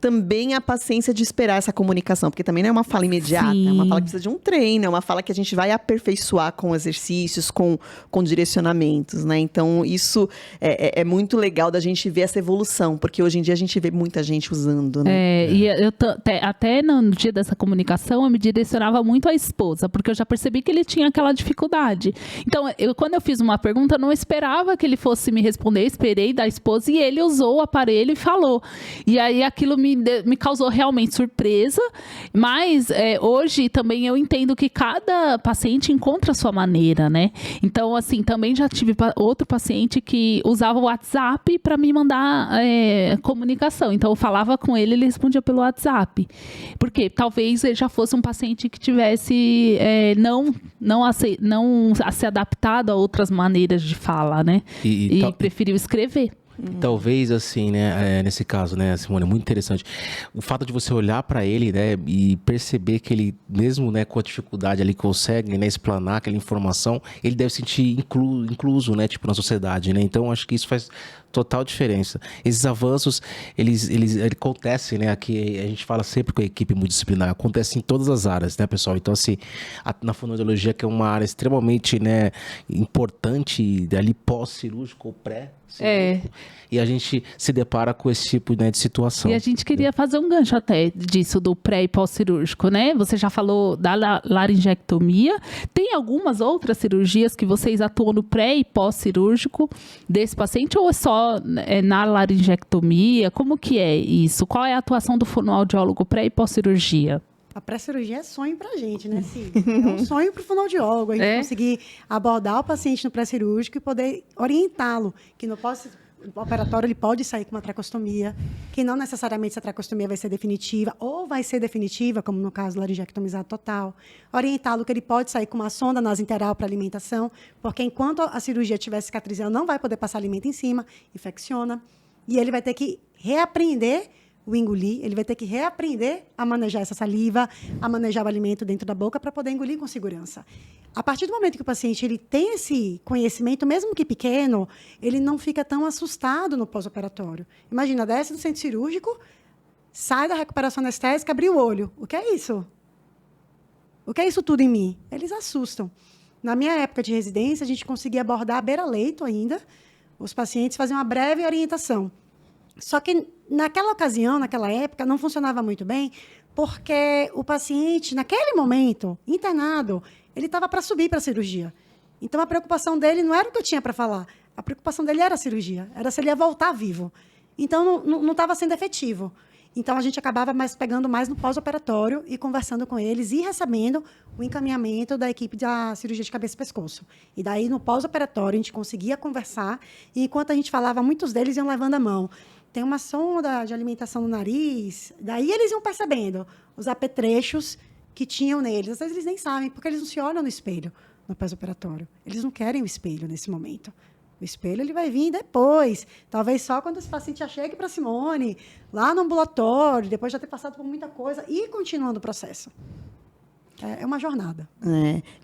também a paciência de esperar essa comunicação, porque também não é uma fala imediata, Sim. é uma fala que precisa de um treino, é uma fala que a gente vai aperfeiçoar com exercícios, com direcionamentos, né? Então, isso é muito legal da gente ver essa evolução, porque hoje em dia a gente vê muita gente usando, né? E eu até no dia dessa comunicação, eu me direcionava muito à esposa, porque eu já percebi que ele tinha aquela dificuldade. Então, quando eu fiz uma pergunta, eu não esperava que ele fosse me responder, esperei da esposa, e ele usou o aparelho e falou. E aí, aquilo me causou realmente surpresa, mas hoje também eu entendo que cada paciente encontra a sua maneira, né? Então, assim, também já tive outro paciente que usava o WhatsApp para me mandar comunicação. Então, eu falava com ele respondia pelo WhatsApp. Porque talvez ele já fosse um paciente que tivesse não se adaptado a outras maneiras de fala, né? E preferiu escrever. Talvez, assim, né, nesse caso, né, Simone, é muito interessante. O fato de você olhar para ele, né, e perceber que ele, mesmo, né, com a dificuldade ali, consegue, né, explanar aquela informação, ele deve se sentir incluso, né, tipo, na sociedade, né? Então, acho que isso faz total diferença. Esses avanços, eles acontecem, né, aqui a gente fala sempre com a equipe multidisciplinar, acontece em todas as áreas, né, pessoal? Então, assim, na fonoaudiologia, que é uma área extremamente, né, importante, ali pós-cirúrgico ou pré-cirúrgico, e a gente se depara com esse tipo, né, de situação. E a gente queria fazer um gancho até disso, do pré e pós-cirúrgico, né? Você já falou da laringectomia. Tem algumas outras cirurgias que vocês atuam no pré e pós-cirúrgico desse paciente, ou é só na laringectomia? Como que é isso? Qual é a atuação do fonoaudiólogo pré e pós-cirurgia? A pré-cirurgia é sonho pra gente, né? Sim. É um sonho pro fonoaudiólogo, a gente conseguir abordar o paciente no pré-cirúrgico e poder orientá-lo, que no pós-operatório ele pode sair com uma tracostomia, que não necessariamente essa tracostomia vai ser definitiva, ou vai ser definitiva, como no caso do laringectomizado total. Orientá-lo que ele pode sair com uma sonda nasointeral para alimentação, porque enquanto a cirurgia estiver cicatrizando, não vai poder passar alimento em cima, infecciona, e ele vai ter que reaprender o engolir, ele vai ter que reaprender a manejar essa saliva, a manejar o alimento dentro da boca para poder engolir com segurança. A partir do momento que o paciente ele tem esse conhecimento, mesmo que pequeno, ele não fica tão assustado no pós-operatório. Imagina, desce do centro cirúrgico, sai da recuperação anestésica, abre o olho. O que é isso? O que é isso tudo em mim? Eles assustam. Na minha época de residência, a gente conseguia abordar a beira-leito ainda, os pacientes faziam uma breve orientação. Só que naquela ocasião, naquela época, não funcionava muito bem, porque o paciente, naquele momento, internado, ele estava para subir para a cirurgia. Então, a preocupação dele não era o que eu tinha para falar. A preocupação dele era a cirurgia, era se ele ia voltar vivo. Então, não estava sendo efetivo. Então, a gente acabava pegando mais no pós-operatório e conversando com eles e recebendo o encaminhamento da equipe da cirurgia de cabeça e pescoço. E daí, no pós-operatório, a gente conseguia conversar e, enquanto a gente falava, muitos deles iam levando a mão. tem uma sonda de alimentação no nariz. Daí eles iam percebendo os apetrechos que tinham neles. Às vezes eles nem sabem, porque eles não se olham no espelho no pós-operatório. Eles não querem o espelho nesse momento. O espelho ele vai vir depois. Talvez só quando esse paciente já chegue para Simone, lá no ambulatório, depois de já ter passado por muita coisa, e continuando o processo. É uma jornada.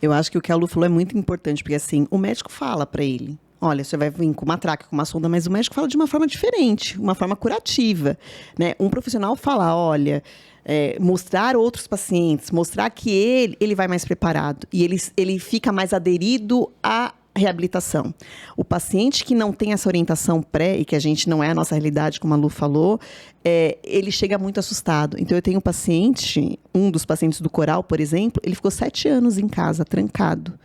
Eu acho que o que a Lu falou é muito importante, porque assim, o médico fala para ele, olha, você vai vir com uma traca, com uma sonda, mas o médico fala de uma forma diferente, uma forma curativa, né? Um profissional fala, olha, mostrar outros pacientes, mostrar que ele vai mais preparado e ele fica mais aderido à reabilitação. O paciente que não tem essa orientação pré, e que a gente não é a nossa realidade, como a Lu falou, ele chega muito assustado. Então, eu tenho um dos pacientes do Coral, por exemplo, ele ficou 7 anos em casa, trancado,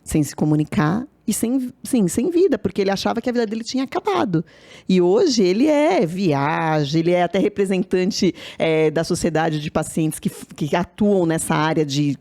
sem se comunicar e sem vida, porque ele achava que a vida dele tinha acabado. E hoje ele viaja, ele é até representante da sociedade de pacientes que atuam nessa área de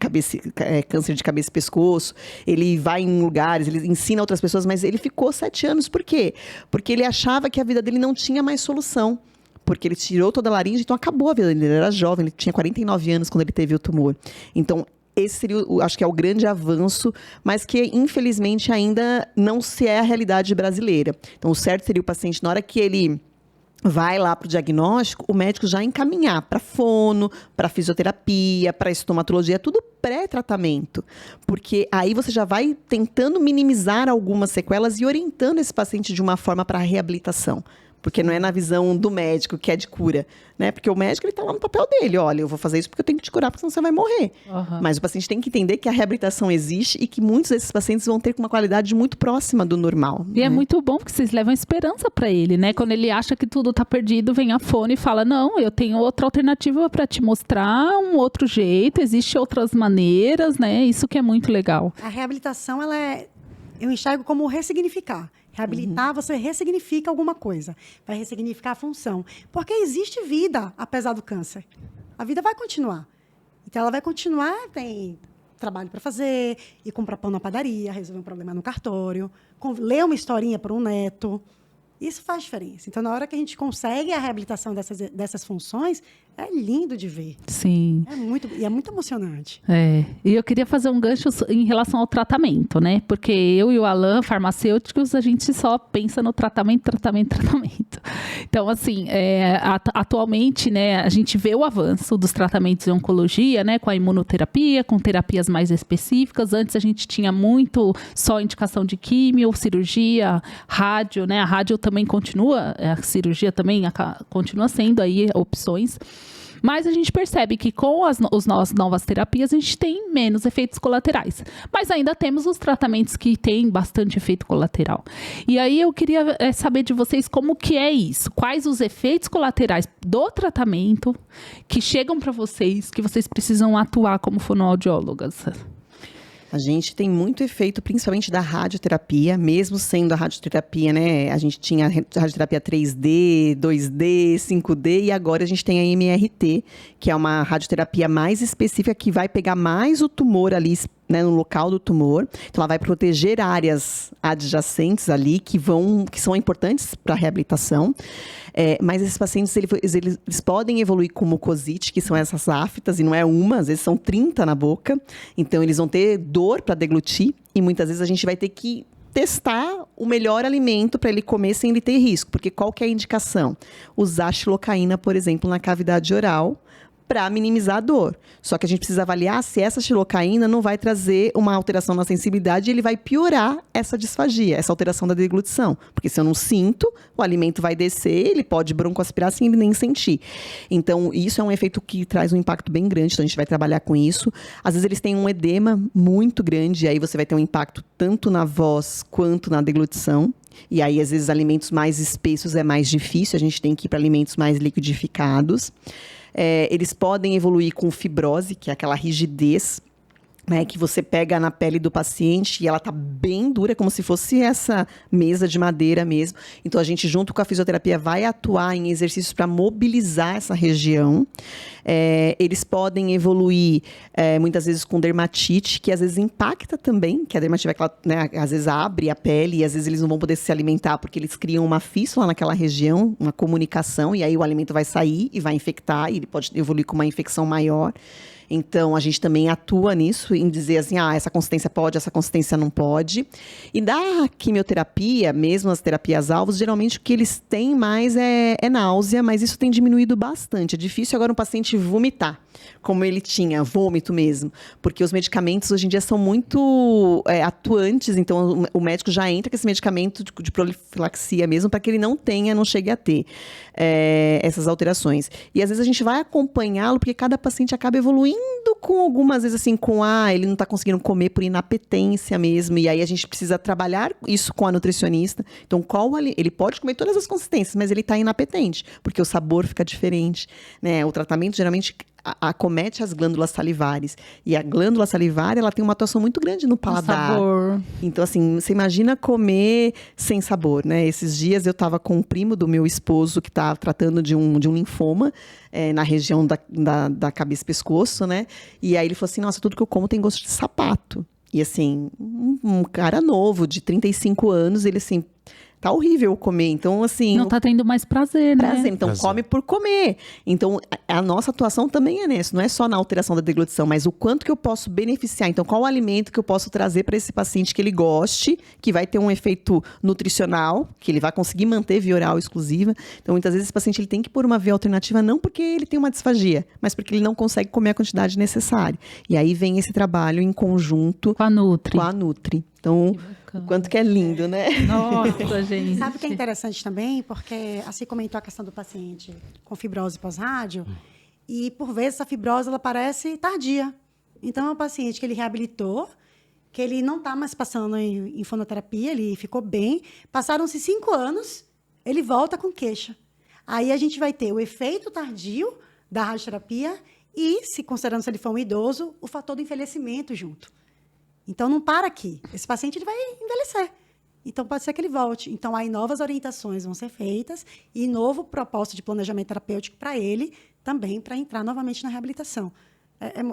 câncer de cabeça e pescoço. Ele vai em lugares, ele ensina outras pessoas, mas ele ficou 7 anos. Por quê? Porque ele achava que a vida dele não tinha mais solução. Porque ele tirou toda a laringe, então acabou a vida dele. Ele era jovem, ele tinha 49 anos quando ele teve o tumor. Então, esse seria, acho que é o grande avanço, mas que, infelizmente, ainda não se é a realidade brasileira. Então, o certo seria o paciente, na hora que ele vai lá para o diagnóstico, o médico já encaminhar para fono, para fisioterapia, para estomatologia, tudo pré-tratamento. Porque aí você já vai tentando minimizar algumas sequelas e orientando esse paciente de uma forma para a reabilitação. Porque não é na visão do médico que é de cura, né? Porque o médico, ele tá lá no papel dele. Olha, eu vou fazer isso porque eu tenho que te curar, porque senão você vai morrer. Uhum. Mas o paciente tem que entender que a reabilitação existe e que muitos desses pacientes vão ter uma qualidade muito próxima do normal. E é muito bom porque vocês levam esperança para ele, né? Quando ele acha que tudo tá perdido, vem a fono e fala, não, eu tenho outra alternativa para te mostrar um outro jeito, existem outras maneiras, né? Isso que é muito legal. A reabilitação, eu enxergo como ressignificar. Reabilitar, você ressignifica alguma coisa. Vai ressignificar a função. Porque existe vida, apesar do câncer. A vida vai continuar. Então, ela vai continuar, tem trabalho para fazer, ir comprar pão na padaria, resolver um problema no cartório, ler uma historinha para um neto. Isso faz diferença. Então, na hora que a gente consegue a reabilitação dessas funções, é lindo de ver. Sim. É muito emocionante. E eu queria fazer um gancho em relação ao tratamento, né? Porque eu e o Alan, farmacêuticos, a gente só pensa no tratamento. Então, assim, atualmente, né, a gente vê o avanço dos tratamentos de oncologia, né? Com a imunoterapia, com terapias mais específicas. Antes a gente tinha muito só indicação de químio, cirurgia, rádio, né? A rádio também continua, a cirurgia também continua sendo aí opções. Mas a gente percebe que com as novas terapias a gente tem menos efeitos colaterais. Mas ainda temos os tratamentos que têm bastante efeito colateral. E aí eu queria saber de vocês como que é isso. Quais os efeitos colaterais do tratamento que chegam para vocês, que vocês precisam atuar como fonoaudiólogas? A gente tem muito efeito, principalmente da radioterapia, mesmo sendo a radioterapia, né? A gente tinha a radioterapia 3D, 2D, 5D e agora a gente tem a MRT, que é uma radioterapia mais específica que vai pegar mais o tumor ali, né, no local do tumor. Então, ela vai proteger áreas adjacentes ali que são importantes para a reabilitação. Mas esses pacientes, eles podem evoluir com mucosite, que são essas aftas, e não é uma, às vezes são 30 na boca. Então, eles vão ter dor para deglutir e muitas vezes a gente vai ter que testar o melhor alimento para ele comer sem ele ter risco. Porque qual que é a indicação? Usar xilocaína, por exemplo, na cavidade oral, para minimizar a dor. Só que a gente precisa avaliar se essa xilocaína não vai trazer uma alteração na sensibilidade e ele vai piorar essa disfagia, essa alteração da deglutição. Porque se eu não sinto, o alimento vai descer, ele pode broncoaspirar sem ele nem sentir. Então, isso é um efeito que traz um impacto bem grande, então a gente vai trabalhar com isso. Às vezes eles têm um edema muito grande, e aí você vai ter um impacto tanto na voz quanto na deglutição. E aí, às vezes, alimentos mais espessos é mais difícil, a gente tem que ir para alimentos mais liquidificados. Eles podem evoluir com fibrose, que é aquela rigidez né, que você pega na pele do paciente e ela tá bem dura, como se fosse essa mesa de madeira mesmo. Então, a gente, junto com a fisioterapia, vai atuar em exercícios para mobilizar essa região. Eles podem evoluir, muitas vezes, com dermatite, que às vezes impacta também, que a dermatite, né, às vezes abre a pele e às vezes eles não vão poder se alimentar porque eles criam uma fístula naquela região, uma comunicação, e aí o alimento vai sair e vai infectar, e ele pode evoluir com uma infecção maior. Então, a gente também atua nisso, em dizer assim, essa consistência pode, essa consistência não pode. E da quimioterapia, mesmo as terapias-alvos, geralmente o que eles têm mais é náusea, mas isso tem diminuído bastante. É difícil agora um paciente vomitar, como ele tinha, vômito mesmo. Porque os medicamentos, hoje em dia, são muito atuantes, então o médico já entra com esse medicamento de profilaxia mesmo, para que ele não chegue a ter essas alterações. E, às vezes, a gente vai acompanhá-lo, porque cada paciente acaba evoluindo com algumas vezes assim, ele não está conseguindo comer por inapetência mesmo, e aí a gente precisa trabalhar isso com a nutricionista. Então, ele pode comer todas as consistências, mas ele está inapetente, porque o sabor fica diferente, né? O tratamento, geralmente, acomete as glândulas salivares. E a glândula salivar, ela tem uma atuação muito grande no paladar. Sabor. Então, assim, você imagina comer sem sabor, né? Esses dias eu estava com um primo do meu esposo que está tratando de um linfoma na região da cabeça e pescoço, né? E aí ele falou assim, nossa, tudo que eu como tem gosto de sapato. E assim, um cara novo, de 35 anos, ele assim... Tá horrível comer, então assim... Não tá tendo mais prazer, né? Então come por comer. Então, a nossa atuação também é nisso. Não é só na alteração da deglutição, mas o quanto que eu posso beneficiar. Então, qual o alimento que eu posso trazer para esse paciente que ele goste, que vai ter um efeito nutricional, que ele vai conseguir manter via oral exclusiva. Então, muitas vezes, esse paciente ele tem que pôr uma via alternativa, não porque ele tem uma disfagia, mas porque ele não consegue comer a quantidade necessária. E aí vem esse trabalho em conjunto com a Nutri. Então, o quanto que é lindo, né? Nossa, gente. Sabe o que é interessante também? Porque, assim, comentou a questão do paciente com fibrose pós-rádio, e, por vezes, essa fibrose, ela parece tardia. Então, é um paciente que ele reabilitou, que ele não está mais passando em fonoterapia, ele ficou bem. Passaram-se 5 anos, ele volta com queixa. Aí, a gente vai ter o efeito tardio da radioterapia e, se considerando se ele for um idoso, o fator do envelhecimento junto. Então, não para aqui. Esse paciente ele vai envelhecer. Então, pode ser que ele volte. Então, aí novas orientações vão ser feitas e novo propósito de planejamento terapêutico para ele também, para entrar novamente na reabilitação.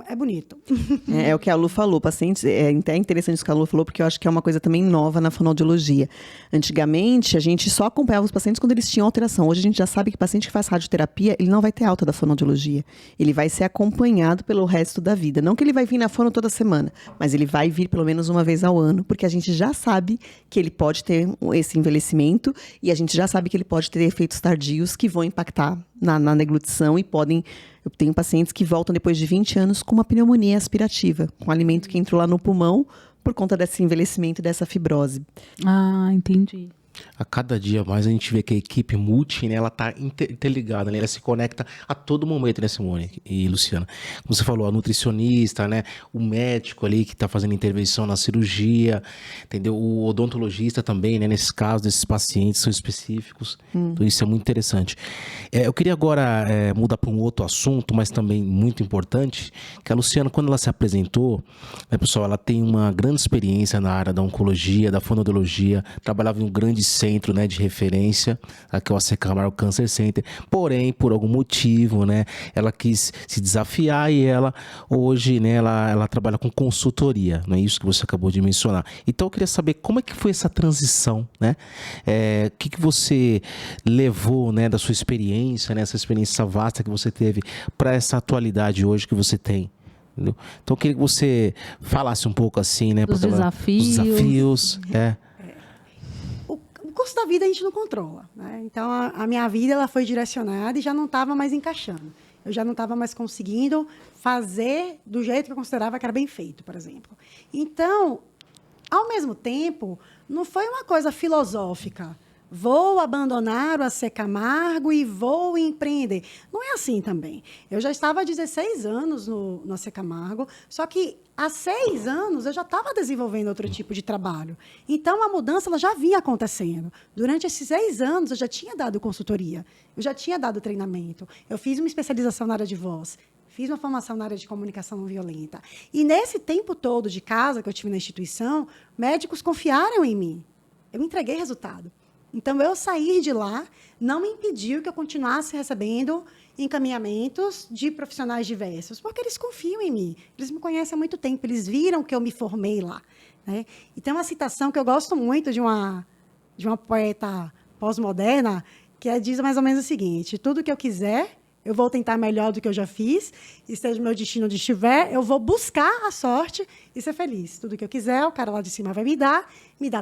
É bonito. É o que a Lu falou, pacientes, até interessante isso que a Lu falou, porque eu acho que é uma coisa também nova na fonoaudiologia. Antigamente, a gente só acompanhava os pacientes quando eles tinham alteração. Hoje a gente já sabe que o paciente que faz radioterapia, ele não vai ter alta da fonoaudiologia. Ele vai ser acompanhado pelo resto da vida. Não que ele vai vir na fono toda semana, mas ele vai vir pelo menos uma vez ao ano, porque a gente já sabe que ele pode ter esse envelhecimento e a gente já sabe que ele pode ter efeitos tardios que vão impactar na deglutição e podem... Eu tenho pacientes que voltam depois de 20 anos com uma pneumonia aspirativa, com alimento que entrou lá no pulmão por conta desse envelhecimento e dessa fibrose. Ah, entendi. A cada dia mais a gente vê que a equipe multi, né, ela tá interligada, né, ela se conecta a todo momento, né, Simone e Luciana? Como você falou, a nutricionista, né, o médico ali que tá fazendo intervenção na cirurgia, entendeu? O odontologista também, né, nesses casos, desses pacientes são específicos. Então isso é muito interessante. Eu queria agora mudar para um outro assunto, mas também muito importante, que a Luciana, quando ela se apresentou, né, pessoal, ela tem uma grande experiência na área da oncologia, da fonoaudiologia, trabalhava em um grande centro, né, de referência, que é o AC Camargo Cancer Center, porém, por algum motivo, né, ela quis se desafiar e ela, hoje, né, ela trabalha com consultoria, não é isso que você acabou de mencionar. Então, eu queria saber como é que foi essa transição, né, o que você levou, né, da sua experiência, né, essa experiência vasta que você teve para essa atualidade hoje que você tem. Entendeu? Então, eu queria que você falasse um pouco assim, né, dos desafios. O curso da vida a gente não controla, né? Então, a minha vida ela foi direcionada e já não estava mais encaixando. Eu já não estava mais conseguindo fazer do jeito que eu considerava que era bem feito, por exemplo. Então, ao mesmo tempo, não foi uma coisa filosófica. Vou abandonar o AC Camargo e vou empreender. Não é assim também. Eu já estava há 16 anos no AC Camargo, só que há 6 anos eu já estava desenvolvendo outro tipo de trabalho. Então, a mudança ela já vinha acontecendo. Durante esses 6 anos, eu já tinha dado consultoria, eu já tinha dado treinamento, eu fiz uma especialização na área de voz, fiz uma formação na área de comunicação não violenta. E nesse tempo todo de casa que eu tive na instituição, médicos confiaram em mim. Eu entreguei resultado. Então, eu sair de lá não me impediu que eu continuasse recebendo encaminhamentos de profissionais diversos, porque eles confiam em mim. Eles me conhecem há muito tempo, eles viram que eu me formei lá. Né? E tem uma citação que eu gosto muito de uma poeta pós-moderna, que diz mais ou menos o seguinte: tudo que eu quiser, eu vou tentar melhor do que eu já fiz, e seja o meu destino onde estiver, eu vou buscar a sorte e ser feliz. Tudo que eu quiser, o cara lá de cima vai me dar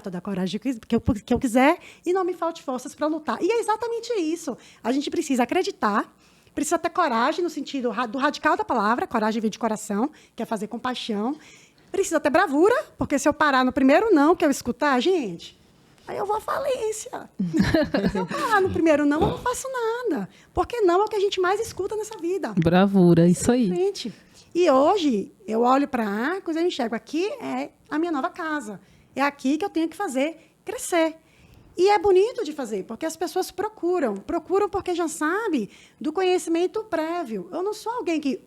toda a coragem que eu quiser, e não me falte forças para lutar. E é exatamente isso. A gente precisa acreditar, precisa ter coragem, no sentido do radical da palavra, coragem vem de coração, que é fazer com paixão. Precisa ter bravura, porque se eu parar no primeiro não que eu escutar, gente, aí eu vou à falência. Se eu parar no primeiro não, eu não faço nada. Porque não é o que a gente mais escuta nessa vida. Bravura, isso aí. E hoje, eu olho para Arcos e eu enxergo aqui é a minha nova casa. É aqui que eu tenho que fazer crescer. E é bonito de fazer, porque as pessoas procuram porque já sabem do conhecimento prévio. Eu não sou alguém que,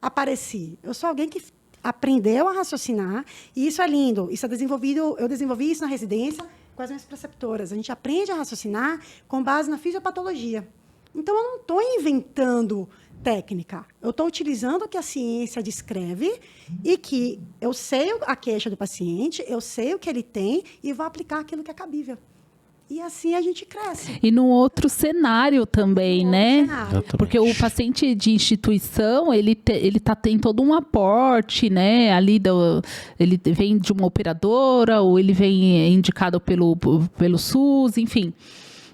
apareci. Eu sou alguém que aprendeu a raciocinar, e isso é lindo. Isso é desenvolvido, eu desenvolvi isso na residência com as minhas preceptoras. A gente aprende a raciocinar com base na fisiopatologia. Então, eu não estou inventando técnica. Eu estou utilizando o que a ciência descreve e que eu sei a queixa do paciente, eu sei o que ele tem e vou aplicar aquilo que é cabível. E assim a gente cresce. E num outro cenário também, né? Porque o paciente de instituição, ele tem todo um aporte, né? Ali ele vem de uma operadora, ou ele vem indicado pelo SUS, enfim.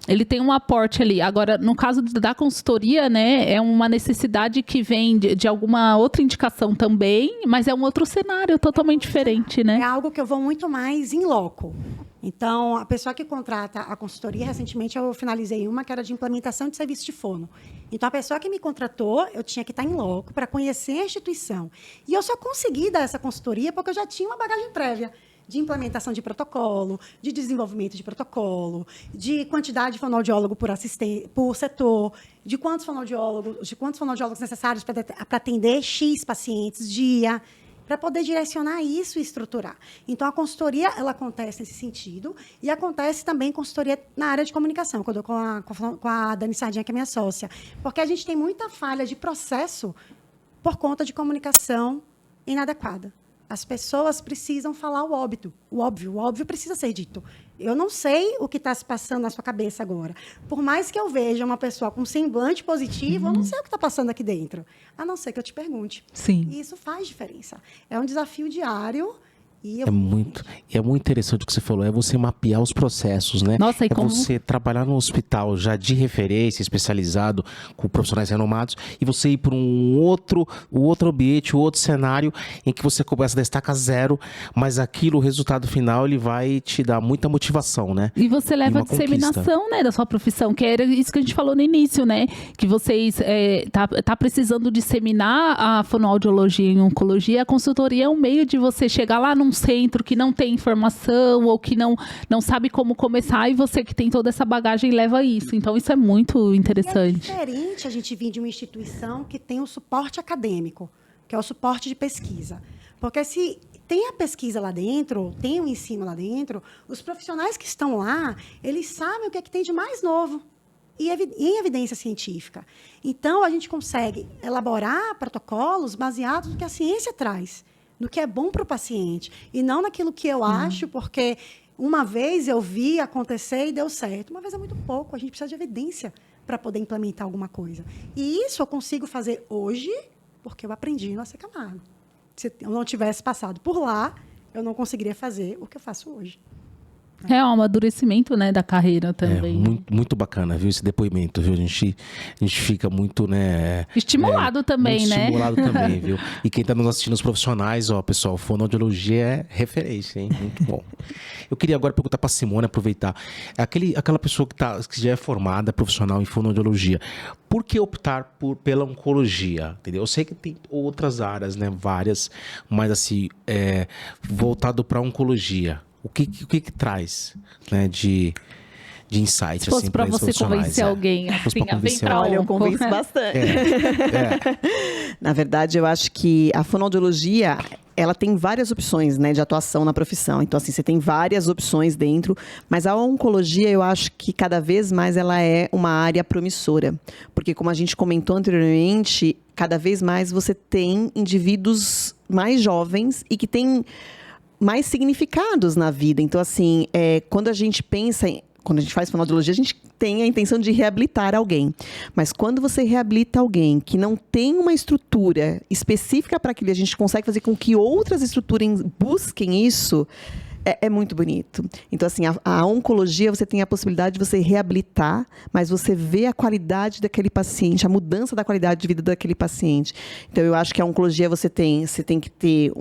Ele tem um aporte ali. Agora, no caso da consultoria, né, é uma necessidade que vem de alguma outra indicação também, mas é um outro cenário totalmente diferente, né? É algo que eu vou muito mais em loco. Então, a pessoa que contrata a consultoria, recentemente eu finalizei uma que era de implementação de serviço de fono. Então, a pessoa que me contratou, eu tinha que estar em loco para conhecer a instituição. E eu só consegui dar essa consultoria porque eu já tinha uma bagagem prévia de implementação de protocolo, de desenvolvimento de protocolo, de quantidade de fonoaudiólogo por setor, de quantos fonoaudiólogos necessários para atender X pacientes dia, para poder direcionar isso e estruturar. Então, a consultoria, ela acontece nesse sentido, e acontece também consultoria na área de comunicação, que eu dou com a Dani Sardinha, que é minha sócia, porque a gente tem muita falha de processo por conta de comunicação inadequada. As pessoas precisam falar o óbvio precisa ser dito. Eu não sei o que está se passando na sua cabeça agora. Por mais que eu veja uma pessoa com semblante positivo, eu não sei o que está passando aqui dentro, a não ser que eu te pergunte. Sim. E isso faz diferença. É um desafio diário. É muito interessante o que você falou, é você mapear os processos, né? Nossa, e como... você trabalhar no hospital já de referência, especializado, com profissionais renomados, e você ir para um outro ambiente, outro cenário, em que você começa da estaca zero, mas aquilo, o resultado final, ele vai te dar muita motivação, né? E você leva a disseminação, né, da sua profissão, que era isso que a gente falou no início, né? Que vocês tá precisando disseminar a fonoaudiologia em oncologia. A consultoria é um meio de você chegar lá num centro que não tem informação ou que não sabe como começar, e você que tem toda essa bagagem leva isso. Então, isso é muito interessante. E é diferente a gente vir de uma instituição que tem o suporte acadêmico, que é o suporte de pesquisa. Porque se tem a pesquisa lá dentro, tem o ensino lá dentro, os profissionais que estão lá, eles sabem o que é que tem de mais novo e em evidência científica. Então, a gente consegue elaborar protocolos baseados no que a ciência traz, no que é bom para o paciente, e não naquilo que eu acho, porque uma vez eu vi acontecer e deu certo. Uma vez é muito pouco, a gente precisa de evidência para poder implementar alguma coisa. E isso eu consigo fazer hoje, porque eu aprendi no AC Camargo. Se eu não tivesse passado por lá, eu não conseguiria fazer o que eu faço hoje. É um amadurecimento, né, da carreira também. Muito bacana, viu, esse depoimento, viu? A gente fica muito, né... Estimulado também, muito né? Estimulado também, viu? E quem está nos assistindo, os profissionais, ó, pessoal, fonoaudiologia é referência, hein? Muito bom. Eu queria agora perguntar para a Simone, aproveitar. Aquela pessoa que já é formada, profissional em fonoaudiologia, por que optar pela oncologia? Entendeu? Eu sei que tem outras áreas, né? Várias, mas assim, voltado para a oncologia. O que traz, né, de de insight. Se fosse assim, para esses você profissionais, convencer alguém, Se fosse assim, pra vem convencer pra Olha, eu onco. convenço bastante. Na verdade, eu acho que a fonoaudiologia, ela tem várias opções, né, de atuação na profissão. Então, assim, você tem várias opções dentro, mas a oncologia, eu acho que cada vez mais ela é uma área promissora. Porque, como a gente comentou anteriormente, cada vez mais você tem indivíduos mais jovens e que têm mais significados na vida. Então, assim, quando a gente pensa quando a gente faz fonoaudiologia, a gente tem a intenção de reabilitar alguém. Mas quando você reabilita alguém que não tem uma estrutura específica para aquilo, a gente consegue fazer com que outras estruturas busquem isso, é muito bonito. Então, assim, a oncologia, você tem a possibilidade de você reabilitar, mas você vê a qualidade daquele paciente, a mudança da qualidade de vida daquele paciente. Então, eu acho que a oncologia você tem que ter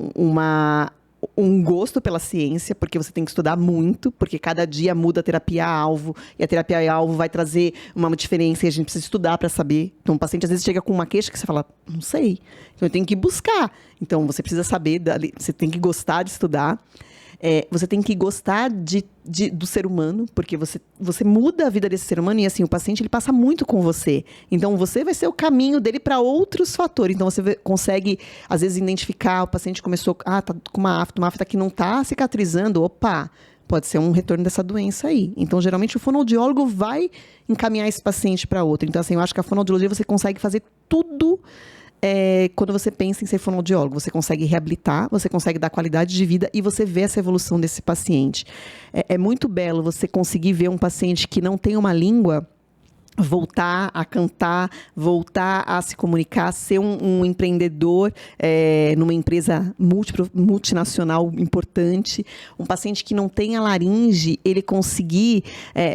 um gosto pela ciência, porque você tem que estudar muito, porque cada dia muda a terapia-alvo, e a terapia-alvo vai trazer uma diferença e a gente precisa estudar para saber. Então, o paciente às vezes chega com uma queixa que você fala, não sei, então eu tenho que buscar. Então, você precisa saber, você tem que gostar de estudar. Você tem que gostar do ser humano, porque você muda a vida desse ser humano e, assim, o paciente ele passa muito com você. Então, você vai ser o caminho dele para outros fatores. Então, você consegue, às vezes, identificar, o paciente começou, tá com uma afta que não está cicatrizando, opa, pode ser um retorno dessa doença aí. Então, geralmente, o fonoaudiólogo vai encaminhar esse paciente para outro. Então, assim, eu acho que a fonoaudiologia você consegue fazer tudo. Quando você pensa em ser fonoaudiólogo, você consegue reabilitar, você consegue dar qualidade de vida e você vê essa evolução desse paciente. É muito belo você conseguir ver um paciente que não tem uma língua voltar a cantar, voltar a se comunicar, ser um empreendedor numa empresa multinacional importante, um paciente que não tem a laringe, ele conseguir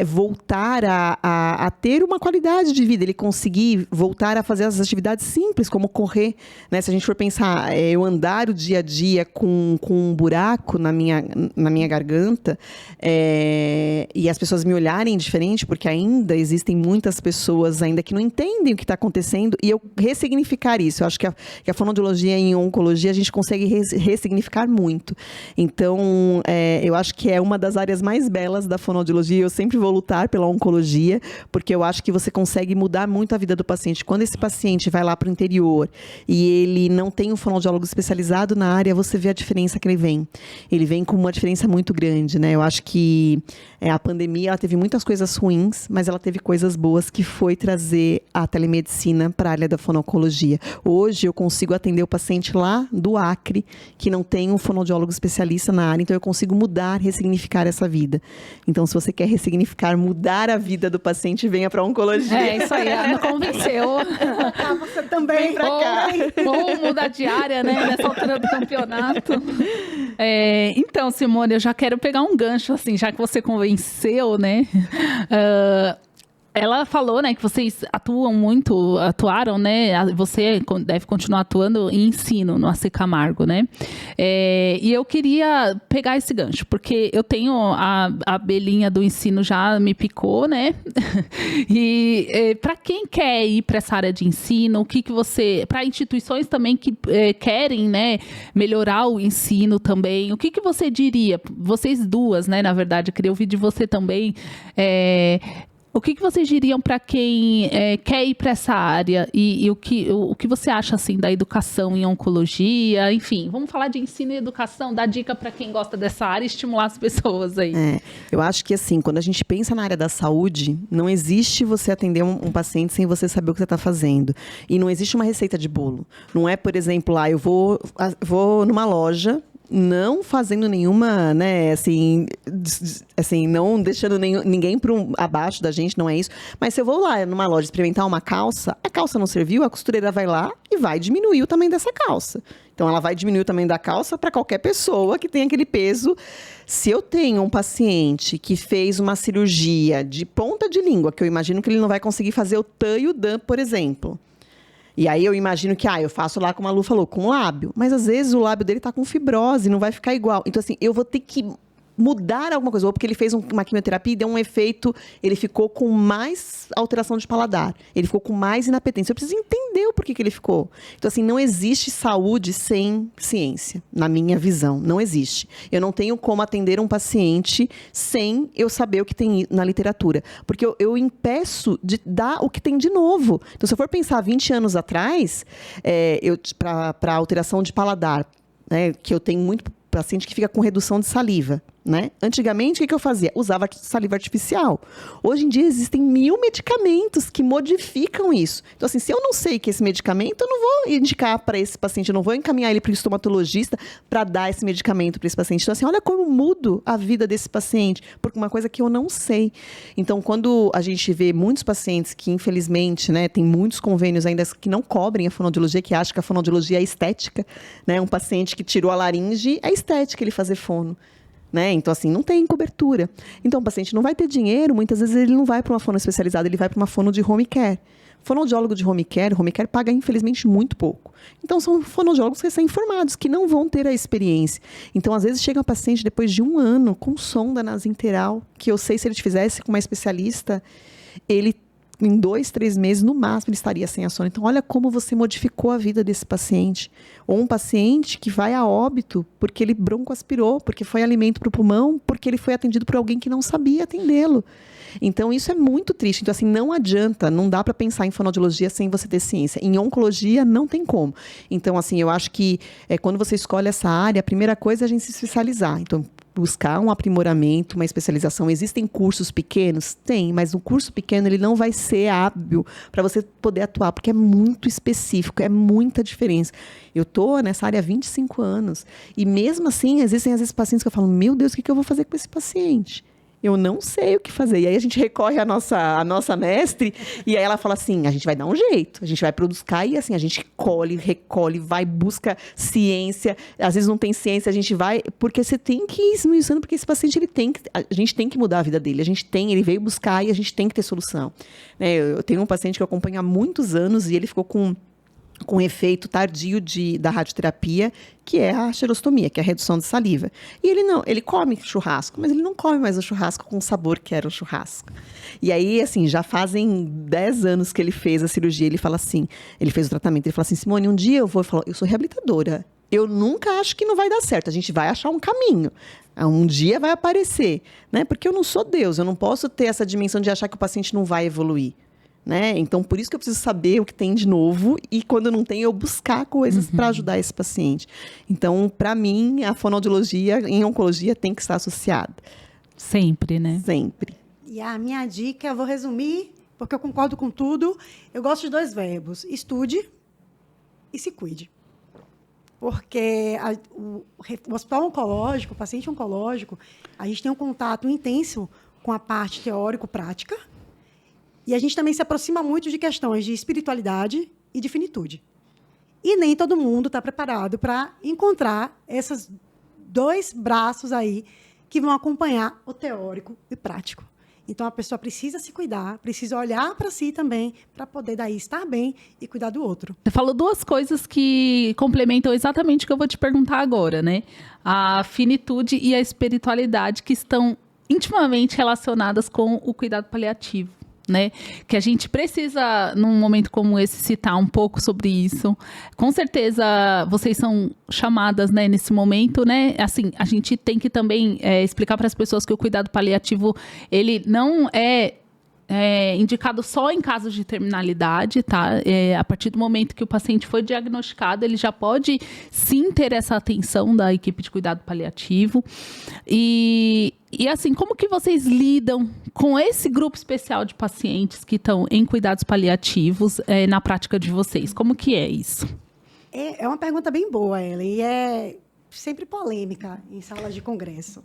voltar a ter uma qualidade de vida, ele conseguir voltar a fazer as atividades simples, como correr, né? Se a gente for pensar, eu andar o dia a dia com um buraco na minha garganta, e as pessoas me olharem diferente, porque ainda existem muitas pessoas ainda que não entendem o que está acontecendo, e eu ressignificar isso. Eu acho que a fonoaudiologia em oncologia a gente consegue ressignificar muito. Então, eu acho que é uma das áreas mais belas da fonoaudiologia. Eu sempre vou lutar pela oncologia, porque eu acho que você consegue mudar muito a vida do paciente. Quando esse paciente vai lá para o interior e ele não tem um fonoaudiólogo especializado na área, você vê a diferença que ele vem. Ele vem com uma diferença muito grande, né? Eu acho que a pandemia ela teve muitas coisas ruins, mas ela teve coisas boas, que foi trazer a telemedicina para a área da fonoaudiologia. Hoje eu consigo atender o paciente lá do Acre, que não tem um fonoaudiólogo especialista na área, então eu consigo mudar, ressignificar essa vida. Então, se você quer ressignificar, mudar a vida do paciente, venha para a oncologia. Isso aí, a Ana convenceu. Você também para cá. Ou mudar de área, né, nessa altura do campeonato. Então, Simone, eu já quero pegar um gancho, assim, já que você convenceu, né? Ela falou, né, que vocês atuaram, né? Você deve continuar atuando em ensino no AC Camargo, né? E eu queria pegar esse gancho, porque eu tenho a abelhinha do ensino já me picou, né? E para quem quer ir para essa área de ensino, o que você, para instituições também que querem, né, melhorar o ensino também, o que você diria? Vocês duas, né? Na verdade, eu queria ouvir de você também. O que vocês diriam para quem quer ir para essa área e o que você acha assim da educação em oncologia? Enfim, vamos falar de ensino e educação, dar dica para quem gosta dessa área e estimular as pessoas aí. Eu acho que assim, quando a gente pensa na área da saúde, não existe você atender um paciente sem você saber o que você está fazendo. E não existe uma receita de bolo. Não é, por exemplo, eu vou numa loja, não fazendo nenhuma, né, assim não deixando ninguém abaixo da gente, não é isso. Mas se eu vou lá numa loja experimentar uma calça, a calça não serviu, a costureira vai lá e vai diminuir o tamanho dessa calça. Então, ela vai diminuir o tamanho da calça para qualquer pessoa que tem aquele peso. Se eu tenho um paciente que fez uma cirurgia de ponta de língua, que eu imagino que ele não vai conseguir fazer o TAN e o DAN, por exemplo. E aí eu imagino que, eu faço lá, como a Lu falou, com o lábio. Mas às vezes o lábio dele tá com fibrose, não vai ficar igual. Então, assim, eu vou ter que mudar alguma coisa, ou porque ele fez uma quimioterapia e deu um efeito, ele ficou com mais alteração de paladar, ele ficou com mais inapetência. Eu preciso entender o porquê que ele ficou. Então, assim, não existe saúde sem ciência, na minha visão, não existe. Eu não tenho como atender um paciente sem eu saber o que tem na literatura, porque eu impeço de dar o que tem de novo. Então, se eu for pensar 20 anos atrás, para alteração de paladar, né, que eu tenho muito paciente que fica com redução de saliva, né? Antigamente, o que eu fazia? Usava saliva artificial. Hoje em dia, existem 1000 medicamentos que modificam isso. Então, assim, se eu não sei que esse medicamento, eu não vou indicar para esse paciente, eu não vou encaminhar ele para o estomatologista para dar esse medicamento para esse paciente. Então, assim, olha como mudo a vida desse paciente, porque uma coisa que eu não sei. Então, quando a gente vê muitos pacientes que, infelizmente, né, tem muitos convênios ainda que não cobrem a fonoaudiologia, que acham que a fonoaudiologia é estética, né? Um paciente que tirou a laringe, é estética ele fazer fono. Né? Então, assim, não tem cobertura. Então, o paciente não vai ter dinheiro, muitas vezes ele não vai para uma fono especializada, ele vai para uma fono de home care. Fonoaudiólogo de home care paga, infelizmente, muito pouco. Então, são fonoaudiólogos recém-formados, que não vão ter a experiência. Então, às vezes, chega um paciente depois de 1 ano com sonda nasinteral, que eu sei se ele fizesse com uma especialista, ele em 2, 3 meses, no máximo, ele estaria sem a sono. Então, olha como você modificou a vida desse paciente. Ou um paciente que vai a óbito porque ele broncoaspirou, porque foi alimento para o pulmão, porque ele foi atendido por alguém que não sabia atendê-lo. Então, isso é muito triste. Então, assim, não adianta, não dá para pensar em fonoaudiologia sem você ter ciência. Em oncologia, não tem como. Então, assim, eu acho que quando você escolhe essa área, a primeira coisa é a gente se especializar. Então, buscar um aprimoramento, uma especialização. Existem cursos pequenos? Tem, mas um curso pequeno ele não vai ser hábil para você poder atuar, porque é muito específico, é muita diferença. Eu estou nessa área há 25 anos e mesmo assim, existem às vezes pacientes que eu falo, meu Deus, o que eu vou fazer com esse paciente? Eu não sei o que fazer. E aí a gente recorre à nossa mestre e aí ela fala assim, a gente vai dar um jeito, a gente vai buscar e assim, a gente recolhe, vai, busca ciência. Às vezes não tem ciência, a gente vai... Porque você tem que ir esmiuçando, porque esse paciente, a gente tem que mudar a vida dele. Ele veio buscar e a gente tem que ter solução. Né? Eu tenho um paciente que eu acompanho há muitos anos e ele ficou com efeito tardio da radioterapia, que é a xerostomia, que é a redução de saliva. E ele come churrasco, mas ele não come mais o churrasco com o sabor que era o churrasco. E aí, assim, já fazem 10 anos que ele fez a cirurgia, ele fala assim, ele fez o tratamento, ele fala assim, Simone, um dia eu sou reabilitadora, eu nunca acho que não vai dar certo, a gente vai achar um caminho. Um dia vai aparecer, né? Porque eu não sou Deus, eu não posso ter essa dimensão de achar que o paciente não vai evoluir. Né? Então, por isso que eu preciso saber o que tem de novo e, quando não tem, eu buscar coisas para ajudar esse paciente. Então, para mim, a fonoaudiologia em oncologia tem que estar associada. Sempre, né? Sempre. E a minha dica, eu vou resumir, porque eu concordo com tudo. Eu gosto de 2 verbos: estude e se cuide. Porque o hospital oncológico, o paciente oncológico, a gente tem um contato intenso com a parte teórico-prática. E a gente também se aproxima muito de questões de espiritualidade e de finitude. E nem todo mundo está preparado para encontrar esses 2 braços aí que vão acompanhar o teórico e prático. Então, a pessoa precisa se cuidar, precisa olhar para si também, para poder daí estar bem e cuidar do outro. Você falou 2 coisas que complementam exatamente o que eu vou te perguntar agora, né? A finitude e a espiritualidade, que estão intimamente relacionadas com o cuidado paliativo. Né? Que a gente precisa, num momento como esse, citar um pouco sobre isso. Com certeza, vocês são chamadas, né, nesse momento, né? Assim, a gente tem que também explicar para as pessoas que o cuidado paliativo, ele não é indicado só em casos de terminalidade, tá? A partir do momento que o paciente foi diagnosticado, ele já pode sim ter essa atenção da equipe de cuidado paliativo. E assim, como que vocês lidam com esse grupo especial de pacientes que estão em cuidados paliativos na prática de vocês? Como que é isso? É uma pergunta bem boa, Ellen, e é sempre polêmica em salas de congresso,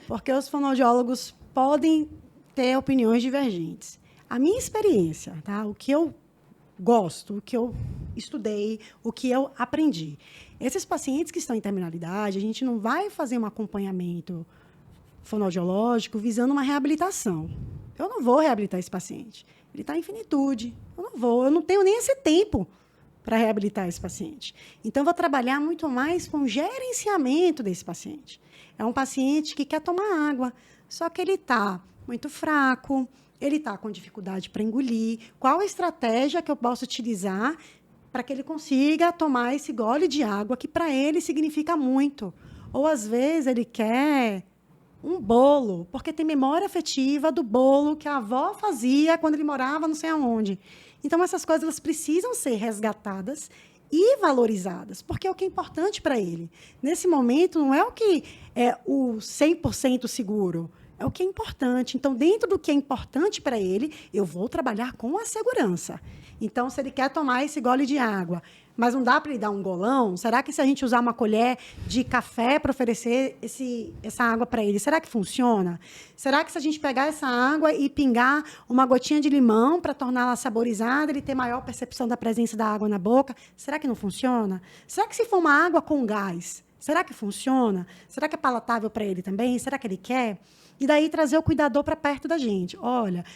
porque os fonoaudiólogos podem ter opiniões divergentes. A minha experiência, tá? O que eu gosto, o que eu estudei, o que eu aprendi. Esses pacientes que estão em terminalidade, a gente não vai fazer um acompanhamento fonoaudiológico visando uma reabilitação. Eu não vou reabilitar esse paciente. Ele está em finitude. Eu não tenho nem esse tempo para reabilitar esse paciente. Então, vou trabalhar muito mais com o gerenciamento desse paciente. É um paciente que quer tomar água, só que ele está muito fraco, ele está com dificuldade para engolir. Qual a estratégia que eu posso utilizar para que ele consiga tomar esse gole de água, que para ele significa muito? Ou, às vezes, ele quer um bolo, porque tem memória afetiva do bolo que a avó fazia quando ele morava não sei aonde. Então, essas coisas elas precisam ser resgatadas e valorizadas, porque é o que é importante para ele. Nesse momento, não é o que é o 100% seguro, é o que é importante. Então, dentro do que é importante para ele, eu vou trabalhar com a segurança. Então, se ele quer tomar esse gole de água, mas não dá para ele dar um golão, será que se a gente usar uma colher de café para oferecer essa água para ele, será que funciona? Será que se a gente pegar essa água e pingar uma gotinha de limão para torná-la saborizada, ele ter maior percepção da presença da água na boca, será que não funciona? Será que se for uma água com gás, será que funciona? Será que é palatável para ele também? Será que ele quer? E daí trazer o cuidador para perto da gente. Olha,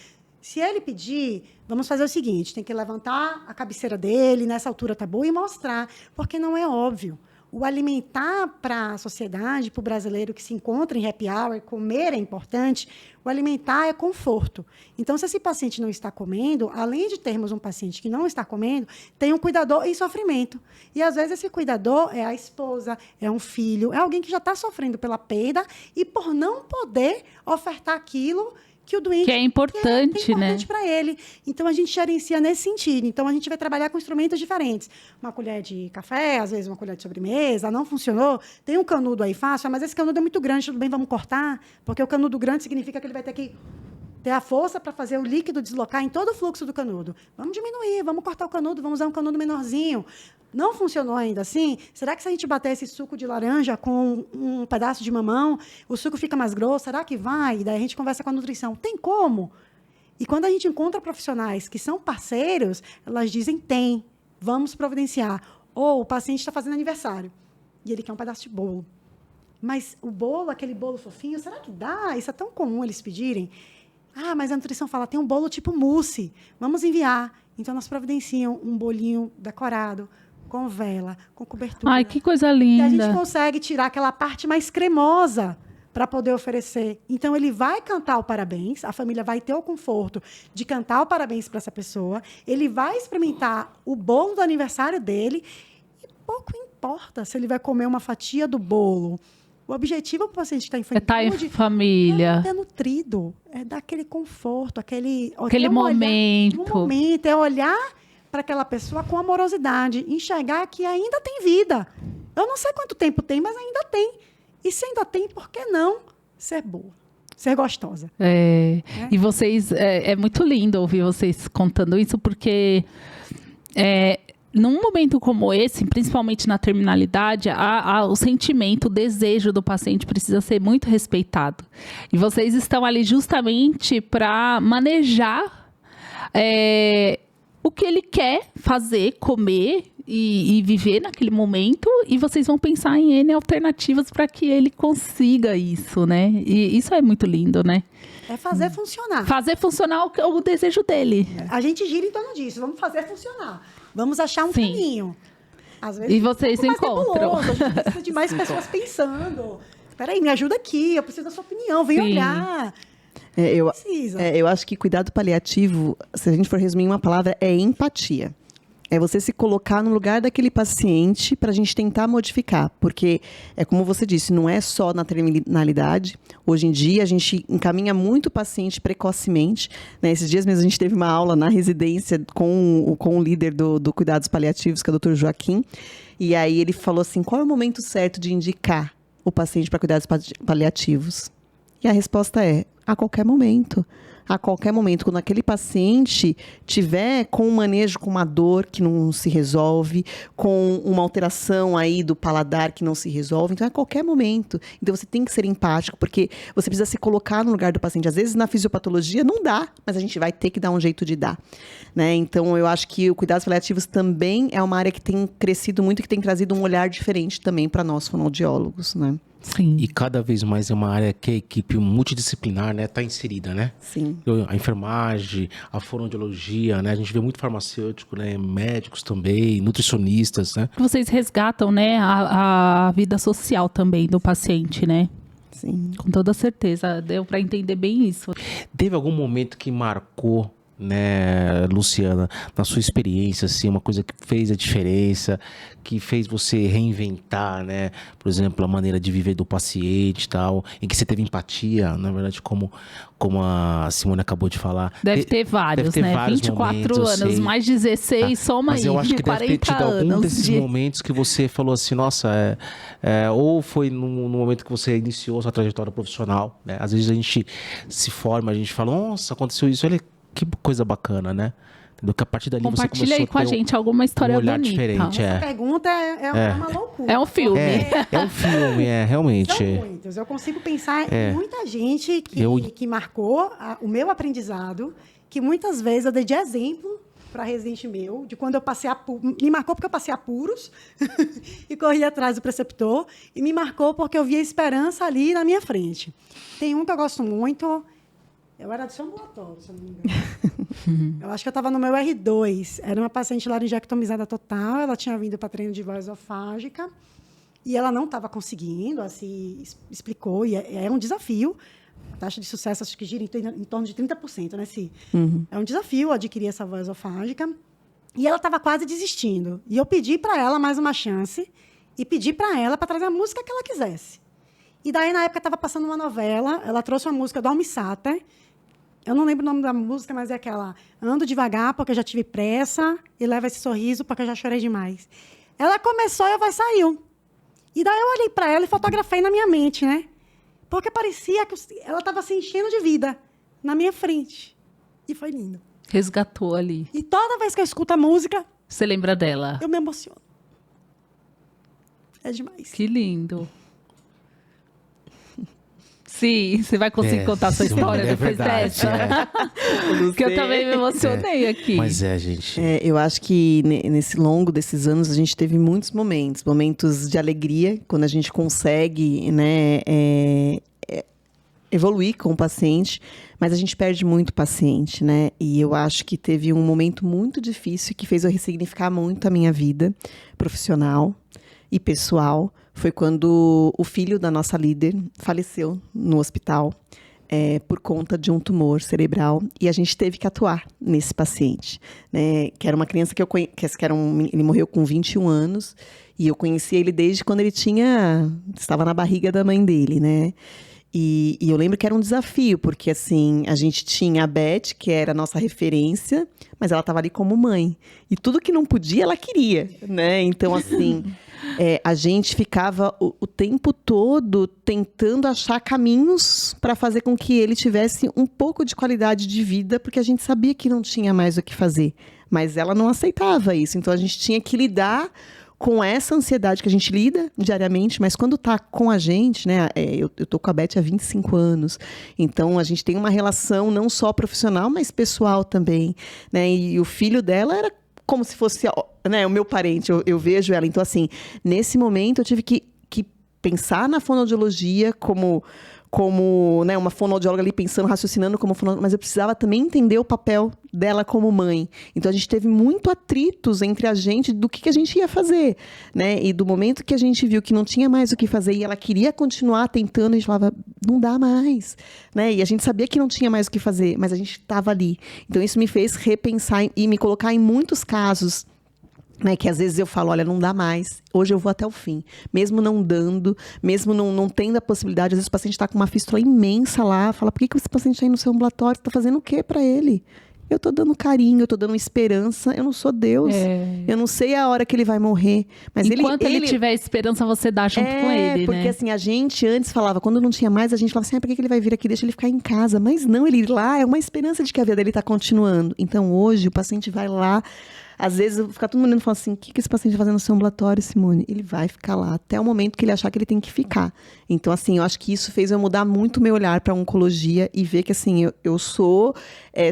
se ele pedir, vamos fazer o seguinte, tem que levantar a cabeceira dele, nessa altura tá boa, e mostrar, porque não é óbvio. O alimentar para a sociedade, para o brasileiro que se encontra em happy hour, comer é importante, o alimentar é conforto. Então, se esse paciente não está comendo, além de termos um paciente que não está comendo, tem um cuidador em sofrimento. E, às vezes, esse cuidador é a esposa, é um filho, é alguém que já está sofrendo pela perda e por não poder ofertar aquilo que o doente que é importante, né? Para ele. Então, a gente gerencia nesse sentido. Então, a gente vai trabalhar com instrumentos diferentes. Uma colher de café, às vezes uma colher de sobremesa, não funcionou. Tem um canudo aí fácil, mas esse canudo é muito grande, tudo bem, vamos cortar? Porque o canudo grande significa que ele vai ter que ter a força para fazer o líquido deslocar em todo o fluxo do canudo. Vamos diminuir, vamos cortar o canudo, vamos usar um canudo menorzinho. Não funcionou ainda assim? Será que se a gente bater esse suco de laranja com um pedaço de mamão, o suco fica mais grosso? Será que vai? E daí a gente conversa com a nutrição. Tem como? E quando a gente encontra profissionais que são parceiros, elas dizem, tem, vamos providenciar. Ou o paciente está fazendo aniversário e ele quer um pedaço de bolo. Mas o bolo, aquele bolo fofinho, será que dá? Isso é tão comum eles pedirem. Ah, mas a nutrição fala, tem um bolo tipo mousse, vamos enviar. Então, nós providenciam um bolinho decorado, com vela, com cobertura. Ai, que coisa linda. E a linda. gente consegue tirar aquela parte mais cremosa para poder oferecer. Então, ele vai cantar o parabéns, a família vai ter o conforto de cantar o parabéns para essa pessoa, ele vai experimentar o bolo do aniversário dele e pouco importa se ele vai comer uma fatia do bolo. O objetivo para o paciente que está em estar em família. É nutrido, é dar aquele conforto, aquele momento. Um momento, é olhar para aquela pessoa com amorosidade, enxergar que ainda tem vida. Eu não sei quanto tempo tem, mas ainda tem. E se ainda tem, por que não ser boa? Ser gostosa. E vocês, é muito lindo ouvir vocês contando isso, porque num momento como esse, principalmente na terminalidade, o sentimento, o desejo do paciente precisa ser muito respeitado. E vocês estão ali justamente para manejar o que ele quer fazer, comer e viver naquele momento, e vocês vão pensar em N alternativas para que ele consiga isso, né? E isso é muito lindo, né? É fazer funcionar. Fazer funcionar o desejo dele. A gente gira em torno disso, vamos fazer funcionar. Vamos achar um caminho. Às vezes, e vocês se encontram. A gente precisa de mais pessoas pensando. Espera aí, me ajuda aqui, eu preciso da sua opinião, vem olhar. Eu acho que cuidado paliativo, se a gente for resumir em uma palavra, é empatia. É você se colocar no lugar daquele paciente para a gente tentar modificar. Porque, é como você disse, não é só na terminalidade. Hoje em dia, a gente encaminha muito o paciente precocemente. Né? Esses dias mesmo, a gente teve uma aula na residência com o líder do Cuidados Paliativos, que é o Dr. Joaquim. E aí ele falou assim, qual é o momento certo de indicar o paciente para cuidados paliativos? E a resposta é, a qualquer momento. A qualquer momento, quando aquele paciente tiver com um manejo, com uma dor que não se resolve, com uma alteração aí do paladar que não se resolve, então é a qualquer momento. Então você tem que ser empático, porque você precisa se colocar no lugar do paciente. Às vezes na fisiopatologia não dá, mas a gente vai ter que dar um jeito de dar. Né? Então eu acho que o cuidados paliativos também é uma área que tem crescido muito, que tem trazido um olhar diferente também para nós fonoaudiólogos, né? Sim. E cada vez mais é uma área que a equipe multidisciplinar, né, tá inserida, né? Sim. A enfermagem, a fonoaudiologia, né? A gente vê muito farmacêutico, né? Médicos também, nutricionistas, né? Vocês resgatam, né, a vida social também do paciente, né? Sim. Com toda certeza. Deu para entender bem isso. Teve algum momento que marcou, né, Luciana, na sua experiência, assim, uma coisa que fez a diferença, que fez você reinventar, né, por exemplo, a maneira de viver do paciente e tal, em que você teve empatia, na verdade, como a Simone acabou de falar. Deve ter vários, né? vários 24 momentos, anos, sei. mais 16, soma Mas aí, eu acho que deve ter 40 tido algum anos desses de... momentos que você falou assim, nossa, ou foi no momento que você iniciou sua trajetória profissional, né? Às vezes a gente se forma, a gente fala, nossa, aconteceu isso, olha que coisa bacana, né? Entendeu? Que a partir dali você Compartilha começou aí com a ter gente alguma história um olhar bonita. diferente, Essa pergunta é uma loucura. É um filme. É um filme, realmente. São muitos. Eu consigo pensar em muita gente que marcou o meu aprendizado, que muitas vezes eu dei de exemplo para residente meu, de quando eu passei me marcou porque eu passei apuros e corri atrás do preceptor, e me marcou porque eu via esperança ali na minha frente. Tem um que eu gosto muito. Eu era do seu ambulatório, se eu não me engano. Eu acho que eu estava no meu R2. Era uma paciente laringectomizada total. Ela tinha vindo para treino de voz esofágica. E ela não estava conseguindo, assim, explicou. E é um desafio. A taxa de sucesso, acho que gira em torno de 30%, né, Si? É um desafio adquirir essa voz esofágica. E ela estava quase desistindo. E eu pedi para ela mais uma chance. E pedi para ela para trazer a música que ela quisesse. E daí, na época, estava passando uma novela. Ela trouxe uma música do Almi Sater. Eu não lembro o nome da música, mas é aquela... Ando devagar porque eu já tive pressa e leva esse sorriso porque eu já chorei demais. Ela começou e a voz saiu. E daí eu olhei para ela e fotografei na minha mente, né? Porque parecia que ela estava se enchendo de vida na minha frente. E foi lindo. Resgatou ali. E toda vez que eu escuto a música, Você lembra dela? eu me emociono. É demais. Que lindo. Sim, você vai conseguir contar a sua história depois verdade, dessa? Porque eu também me emocionei aqui. Mas gente. Eu acho que nesse longo desses anos a gente teve muitos momentos de alegria, quando a gente consegue, né, evoluir com o paciente, mas a gente perde muito o paciente, né? E eu acho que teve um momento muito difícil que fez eu ressignificar muito a minha vida profissional e pessoal. Foi quando o filho da nossa líder faleceu no hospital por conta de um tumor cerebral, e a gente teve que atuar nesse paciente, né? Que era uma criança que eu conheço, ele morreu com 21 anos, e eu conheci ele desde quando ele estava na barriga da mãe dele, né? E eu lembro que era um desafio, porque assim, a gente tinha a Beth, que era a nossa referência, mas ela estava ali como mãe. E tudo que não podia, ela queria, né? Então, assim, a gente ficava o tempo todo tentando achar caminhos para fazer com que ele tivesse um pouco de qualidade de vida, porque a gente sabia que não tinha mais o que fazer. Mas ela não aceitava isso, então a gente tinha que lidar com essa ansiedade que a gente lida diariamente, mas quando tá com a gente, né? Eu tô com a Beth há 25 anos, então a gente tem uma relação não só profissional, mas pessoal também, né? E o filho dela era como se fosse, né, o meu parente, eu vejo ela. Então, assim, nesse momento eu tive que pensar na fonoaudiologia como né, uma fonoaudióloga ali pensando, raciocinando como fonoaudióloga, mas eu precisava também entender o papel dela como mãe. Então, a gente teve muito atritos entre a gente do que a gente ia fazer, né? E do momento que a gente viu que não tinha mais o que fazer e ela queria continuar tentando, a gente falava, não dá mais, né? E a gente sabia que não tinha mais o que fazer, mas a gente estava ali. Então, isso me fez repensar e me colocar em muitos casos, né, que às vezes eu falo, olha, não dá mais, hoje eu vou até o fim, mesmo não dando, mesmo não tendo a possibilidade, às vezes o paciente está com uma fístula imensa lá, fala, por que esse paciente está aí no seu ambulatório, está fazendo o quê para ele? Eu estou dando carinho, eu estou dando esperança, eu não sou Deus, eu não sei a hora que ele vai morrer, mas enquanto ele tiver esperança, você dá junto com ele, porque né? assim, a gente antes falava, quando não tinha mais, a gente falava assim, por que ele vai vir aqui, deixa ele ficar em casa, mas não, ele ir lá é uma esperança de que a vida dele está continuando. Então hoje o paciente vai lá, às vezes fica todo mundo olhando e fala assim, o que esse paciente está fazendo no seu ambulatório, Simone? Ele vai ficar lá até o momento que ele achar que ele tem que ficar. Então, assim, eu acho que isso fez eu mudar muito o meu olhar para a oncologia e ver que, assim, eu sou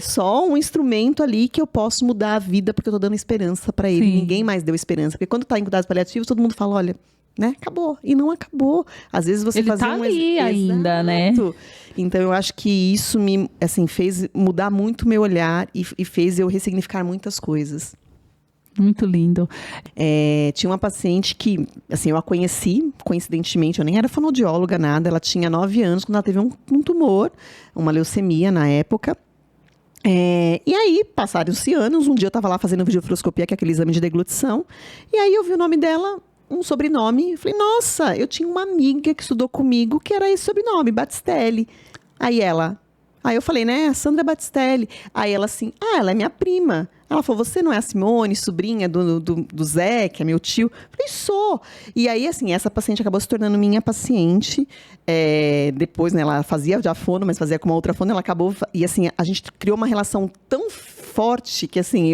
só um instrumento ali que eu posso mudar a vida porque eu estou dando esperança para ele. Sim. Ninguém mais deu esperança. Porque quando está em cuidados paliativos, todo mundo fala, olha, né? Acabou. E não acabou. Às vezes você Ele fazia tá ali ainda, né? Exato. Então, eu acho que isso me, assim, fez mudar muito meu olhar e fez eu ressignificar muitas coisas. Muito lindo. Tinha uma paciente que, assim, eu a conheci, coincidentemente, eu nem era fonoaudióloga, nada. Ela tinha 9 anos quando ela teve um tumor, uma leucemia na época. E aí, passaram-se anos, um dia eu estava lá fazendo videofluoroscopia, que é aquele exame de deglutição, e aí eu vi o nome dela, um sobrenome, e falei, nossa, eu tinha uma amiga que estudou comigo que era esse sobrenome, Batistelli. Aí eu falei, né, Sandra Batistelli. Aí ela assim, ela é minha prima. Ela falou, você não é a Simone, sobrinha do Zé, que é meu tio? Eu falei, sou. E aí, assim, essa paciente acabou se tornando minha paciente. Depois, né, ela fazia já fono, mas fazia com uma outra fono. Ela acabou... E, assim, a gente criou uma relação tão forte que, assim,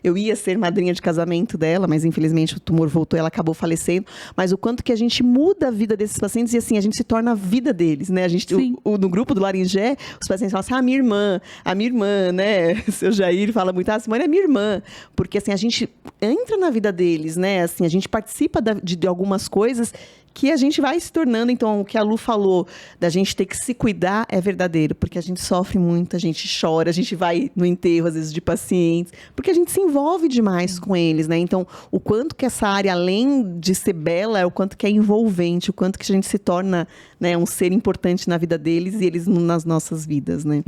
eu ia ser madrinha de casamento dela, mas, infelizmente, o tumor voltou e ela acabou falecendo. Mas o quanto que a gente muda a vida desses pacientes e, assim, a gente se torna a vida deles, né? A gente, no grupo do Laringé, os pacientes falam assim, a minha irmã, né? O seu Jair fala muito, a Simone é minha irmã, porque assim, a gente entra na vida deles, né? Assim, a gente participa de algumas coisas que a gente vai se tornando. Então, o que a Lu falou da gente ter que se cuidar é verdadeiro, porque a gente sofre muito, a gente chora, a gente vai no enterro, às vezes, de pacientes, porque a gente se envolve demais com eles, né? Então, o quanto que essa área, além de ser bela, é o quanto que é envolvente, o quanto que a gente se torna, né, um ser importante na vida deles e eles nas nossas vidas, né?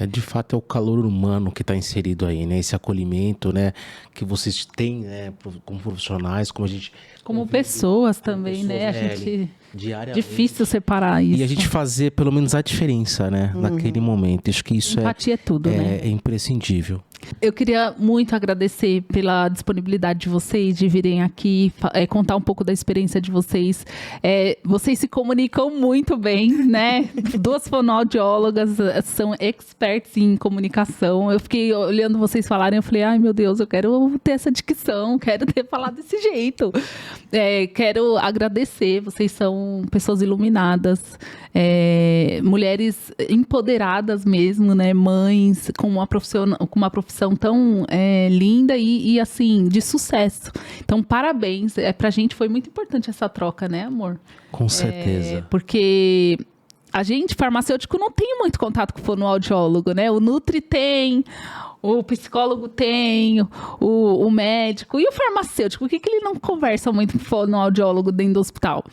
De fato, é o calor humano que está inserido aí, né? Esse acolhimento, né? Que vocês têm, né? Como profissionais, como a gente... Como pessoas também, né? A gente... Diariamente. Difícil separar isso. E a gente fazer, pelo menos, a diferença, né? Naquele momento. Acho que isso Empatia é tudo, né? É imprescindível. Eu queria muito agradecer pela disponibilidade de vocês, de virem aqui, contar um pouco da experiência de vocês. Vocês se comunicam muito bem, né? 2 fonoaudiólogas são experts em comunicação. Eu fiquei olhando vocês falarem, eu falei, ai meu Deus, eu quero ter essa dicção, quero ter falado desse jeito. Quero agradecer, vocês são pessoas iluminadas, mulheres empoderadas mesmo, né? Mães com uma profissão tão linda e assim, de sucesso. Então, parabéns. Pra gente foi muito importante essa troca, né, amor? Com certeza. Porque a gente, farmacêutico, não tem muito contato com o fonoaudiólogo, né? O Nutri tem, o psicólogo tem, o médico. E o farmacêutico? Por que ele não conversa muito com o fonoaudiólogo dentro do hospital?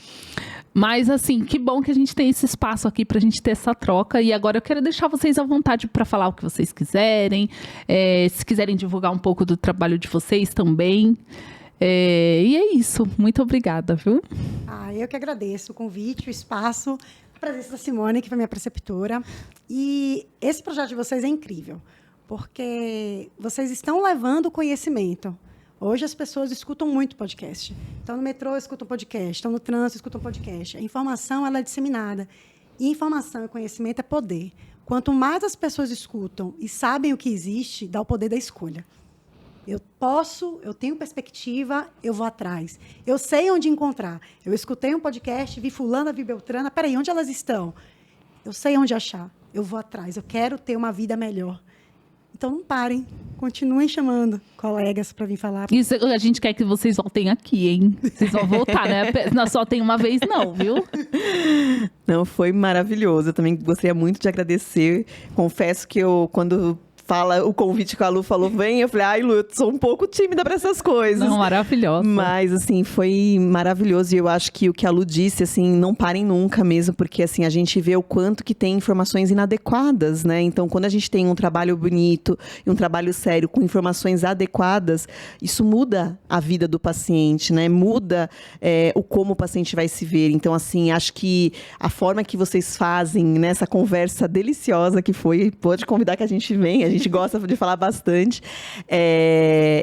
Mas, assim, que bom que a gente tem esse espaço aqui pra gente ter essa troca. E agora eu quero deixar vocês à vontade para falar o que vocês quiserem. Se quiserem divulgar um pouco do trabalho de vocês também. E é isso. Muito obrigada, viu? Eu que agradeço o convite, o espaço, a presença da Simone, que foi minha preceptora. E esse projeto de vocês é incrível, porque vocês estão levando o conhecimento. Hoje as pessoas escutam muito podcast. Estão no metrô, escutam podcast. Estão no trânsito, escutam podcast. A informação ela é disseminada. E informação e conhecimento é poder. Quanto mais as pessoas escutam e sabem o que existe, dá o poder da escolha. Eu tenho perspectiva, eu vou atrás. Eu sei onde encontrar. Eu escutei um podcast, vi fulana, vi beltrana. Peraí, onde elas estão? Eu sei onde achar. Eu vou atrás. Eu quero ter uma vida melhor. Então, não parem. Continuem chamando colegas para vir falar. Isso, a gente quer que vocês voltem aqui, hein? Vocês vão voltar, né? Não só tem uma vez, não, viu? Não, foi maravilhoso. Eu também gostaria muito de agradecer. Confesso que quando fala o convite que a Lu falou, vem, eu falei, ai, Lu, eu sou um pouco tímida para essas coisas. Não, maravilhosa. Mas, assim, foi maravilhoso. E eu acho que o que a Lu disse, assim, não parem nunca mesmo, porque, assim, a gente vê o quanto que tem informações inadequadas, né? Então, quando a gente tem um trabalho bonito e um trabalho sério com informações adequadas, isso muda a vida do paciente, né? Muda o como o paciente vai se ver. Então, assim, acho que a forma que vocês fazem nessa conversa deliciosa que foi, pode convidar que a gente venha, a gente gosta de falar bastante.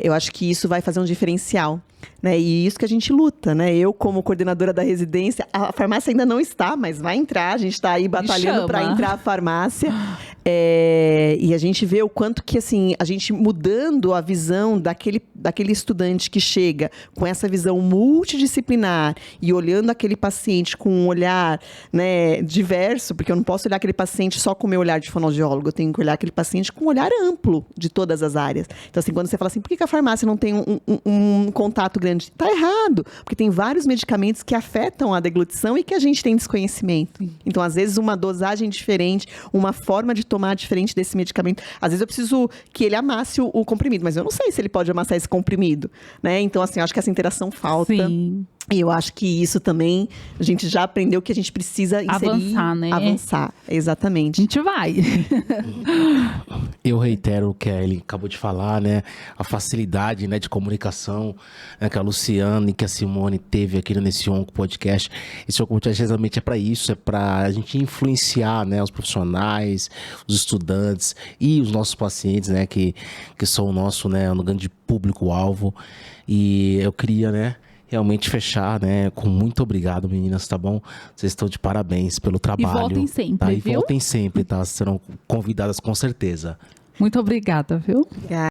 Eu acho que isso vai fazer um diferencial, né? E isso que a gente luta, né? Eu, como coordenadora da residência, a farmácia ainda não está, mas vai entrar. A gente está aí batalhando para entrar a farmácia. E a gente vê o quanto que, assim, a gente mudando a visão daquele estudante que chega com essa visão multidisciplinar e olhando aquele paciente com um olhar, né, diverso, porque eu não posso olhar aquele paciente só com o meu olhar de fonoaudiólogo, eu tenho que olhar aquele paciente com um olhar amplo de todas as áreas. Então, assim, quando você fala assim, por que a farmácia não tem um contato jato grande. Tá errado, porque tem vários medicamentos que afetam a deglutição e que a gente tem desconhecimento. Então, às vezes, uma dosagem diferente, uma forma de tomar diferente desse medicamento. Às vezes eu preciso que ele amasse o comprimido, mas eu não sei se ele pode amassar esse comprimido, né? Então, assim, eu acho que essa interação falta. Sim. E eu acho que isso também, a gente já aprendeu que a gente precisa inserir. Avançar, né? Avançar, A exatamente. gente vai. Eu reitero o que ele acabou de falar, né? A facilidade, né, de comunicação, né, que a Luciana e que a Simone teve aqui nesse Onco Podcast. Esse Onco Podcast exatamente é para isso, é para a gente influenciar, né, os profissionais, os estudantes e os nossos pacientes, né, que são o nosso, né, o grande público-alvo. E eu queria, né, realmente fechar, né, com muito obrigado, meninas, tá bom? Vocês estão de parabéns pelo trabalho. E voltem sempre, tá? E viu? voltem sempre, tá? Serão convidadas com certeza. Muito obrigada, viu? Obrigada.